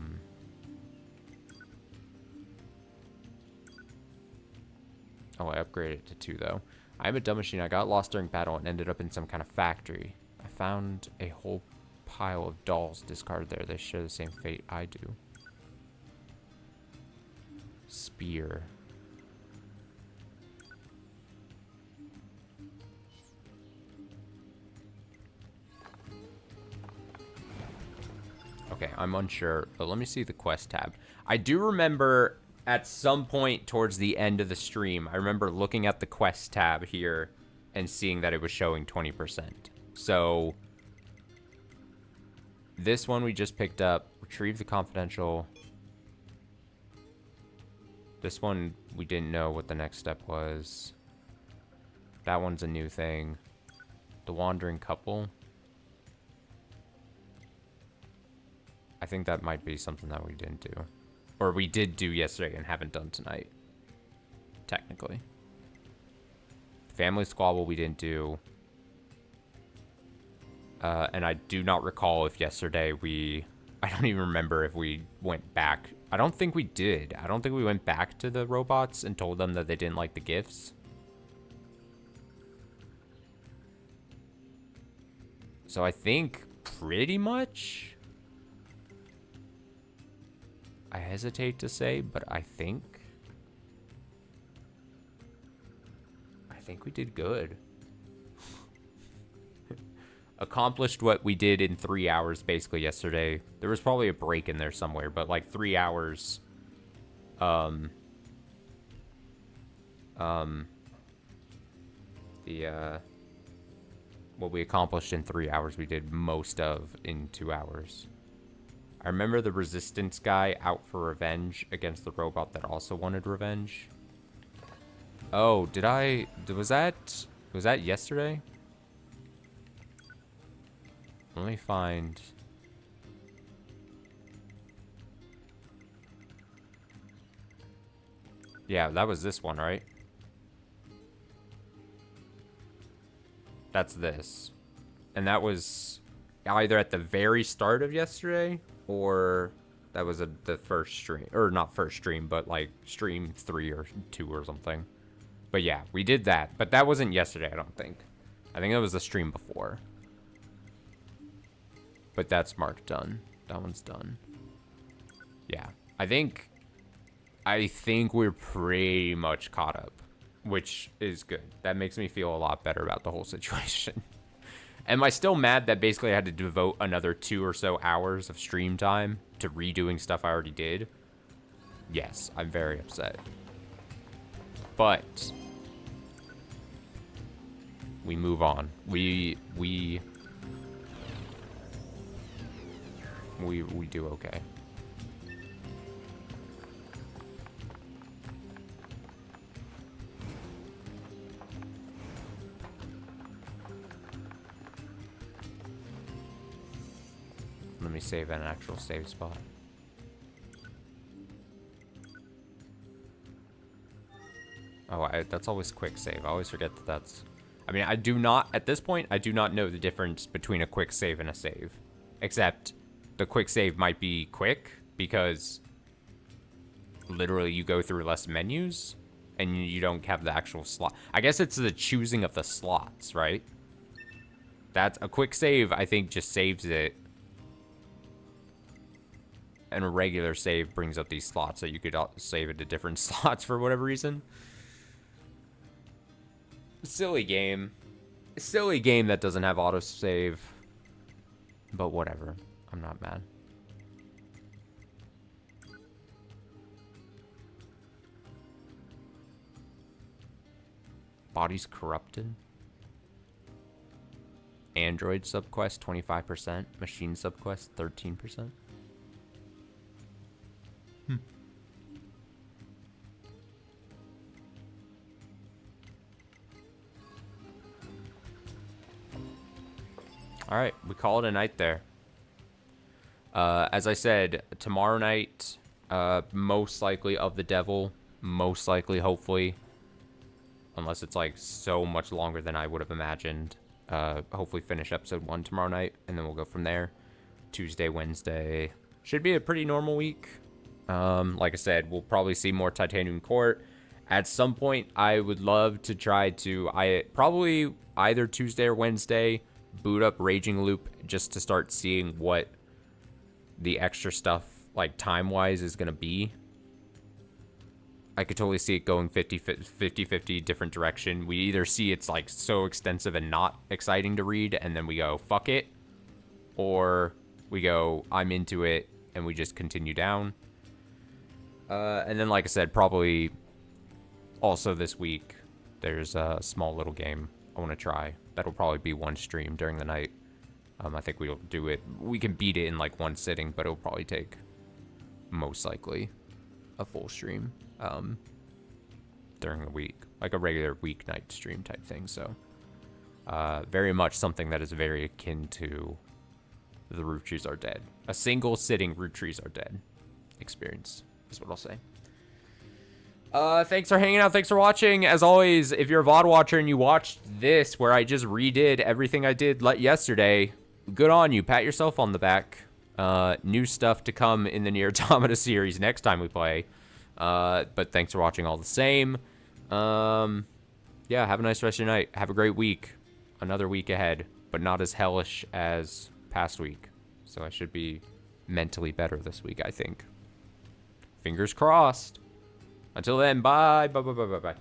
I upgraded it to 2, though. I am a dumb machine. I got lost during battle and ended up in some kind of factory. I found a whole pile of dolls discarded there. They share the same fate I do. Spear. Okay, I'm unsure, but let me see the quest tab. I do remember at some point towards the end of the stream, I remember looking at the quest tab here and seeing that it was showing 20%. So this one we just picked up, retrieve the confidential. This one we didn't know what the next step was. That one's a new thing. The wandering couple. I think that might be something that we didn't do. Or we did do yesterday and haven't done tonight. Technically. Family squabble we didn't do. And I do not recall if yesterday we... I don't even remember if we went back. I don't think we did. I don't think we went back to the robots and told them that they didn't like the gifts. So I think pretty much... I hesitate to say, but I think we did good. Accomplished what we did in 3 hours basically yesterday. There was probably a break in there somewhere, but like 3 hours. What we accomplished in 3 hours, we did most of in 2 hours. I remember the resistance guy out for revenge against the robot that also wanted revenge. Oh, was that yesterday? Let me find... Yeah, that was this one, right? That's this. And that was either at the very start of yesterday, or that was the first stream. Or not first stream, but like stream 3 or 2 or something. But yeah, we did that. But that wasn't yesterday, I don't think. I think that was the stream before. But that's marked done. That one's done. Yeah. I think we're pretty much caught up, which is good. That makes me feel a lot better about the whole situation. Am I still mad that basically I had to devote another 2 or so hours of stream time to redoing stuff I already did? Yes, I'm very upset. But we move on. We do okay. Let me save an actual save spot. Oh, that's always quick save. I always forget that that's... I mean, I do not... At this point, I do not know the difference between a quick save and a save. Except the quick save might be quick because literally you go through less menus and you don't have the actual slot. I guess it's the choosing of the slots, right? That's a quick save, I think, just saves it. And a regular save brings up these slots so you could save it to different slots for whatever reason. Silly game. Silly game that doesn't have autosave. But whatever. I'm not mad. Bodies corrupted. Android subquest 25%. Machine subquest 13%. All right, we call it a night there. As I said, tomorrow night, most likely of the devil, most likely, hopefully, unless it's like so much longer than I would have imagined. Hopefully finish episode 1 tomorrow night, and then we'll go from there. Tuesday, Wednesday, should be a pretty normal week. Like I said, we'll probably see more Titanium Court. At some point, I would love to try to, probably either Tuesday or Wednesday, boot up Raging Loop just to start seeing what the extra stuff, like time-wise, is going to be. I could totally see it going 50-50 different direction. We either see it's like so extensive and not exciting to read, and then we go, fuck it. Or we go, I'm into it, and we just continue down. And then, like I said, probably also this week, there's a small little game I want to try. That'll probably be one stream during the night. I think we'll do it. We can beat it in like one sitting, but it'll probably take most likely a full stream during the week, like a regular weeknight stream type thing. So very much something that is very akin to the Root Trees Are Dead. A single sitting Root Trees Are Dead experience is what I'll say. Thanks for hanging out. Thanks for watching. As always, if you're a VOD watcher and you watched this where I just redid everything I did yesterday, good on you. Pat yourself on the back. New stuff to come in the NieR Automata series next time we play. But thanks for watching all the same. Yeah, have a nice rest of your night. Have a great week. Another week ahead, but not as hellish as past week. So I should be mentally better this week, I think. Fingers crossed. Until then, bye. Bye.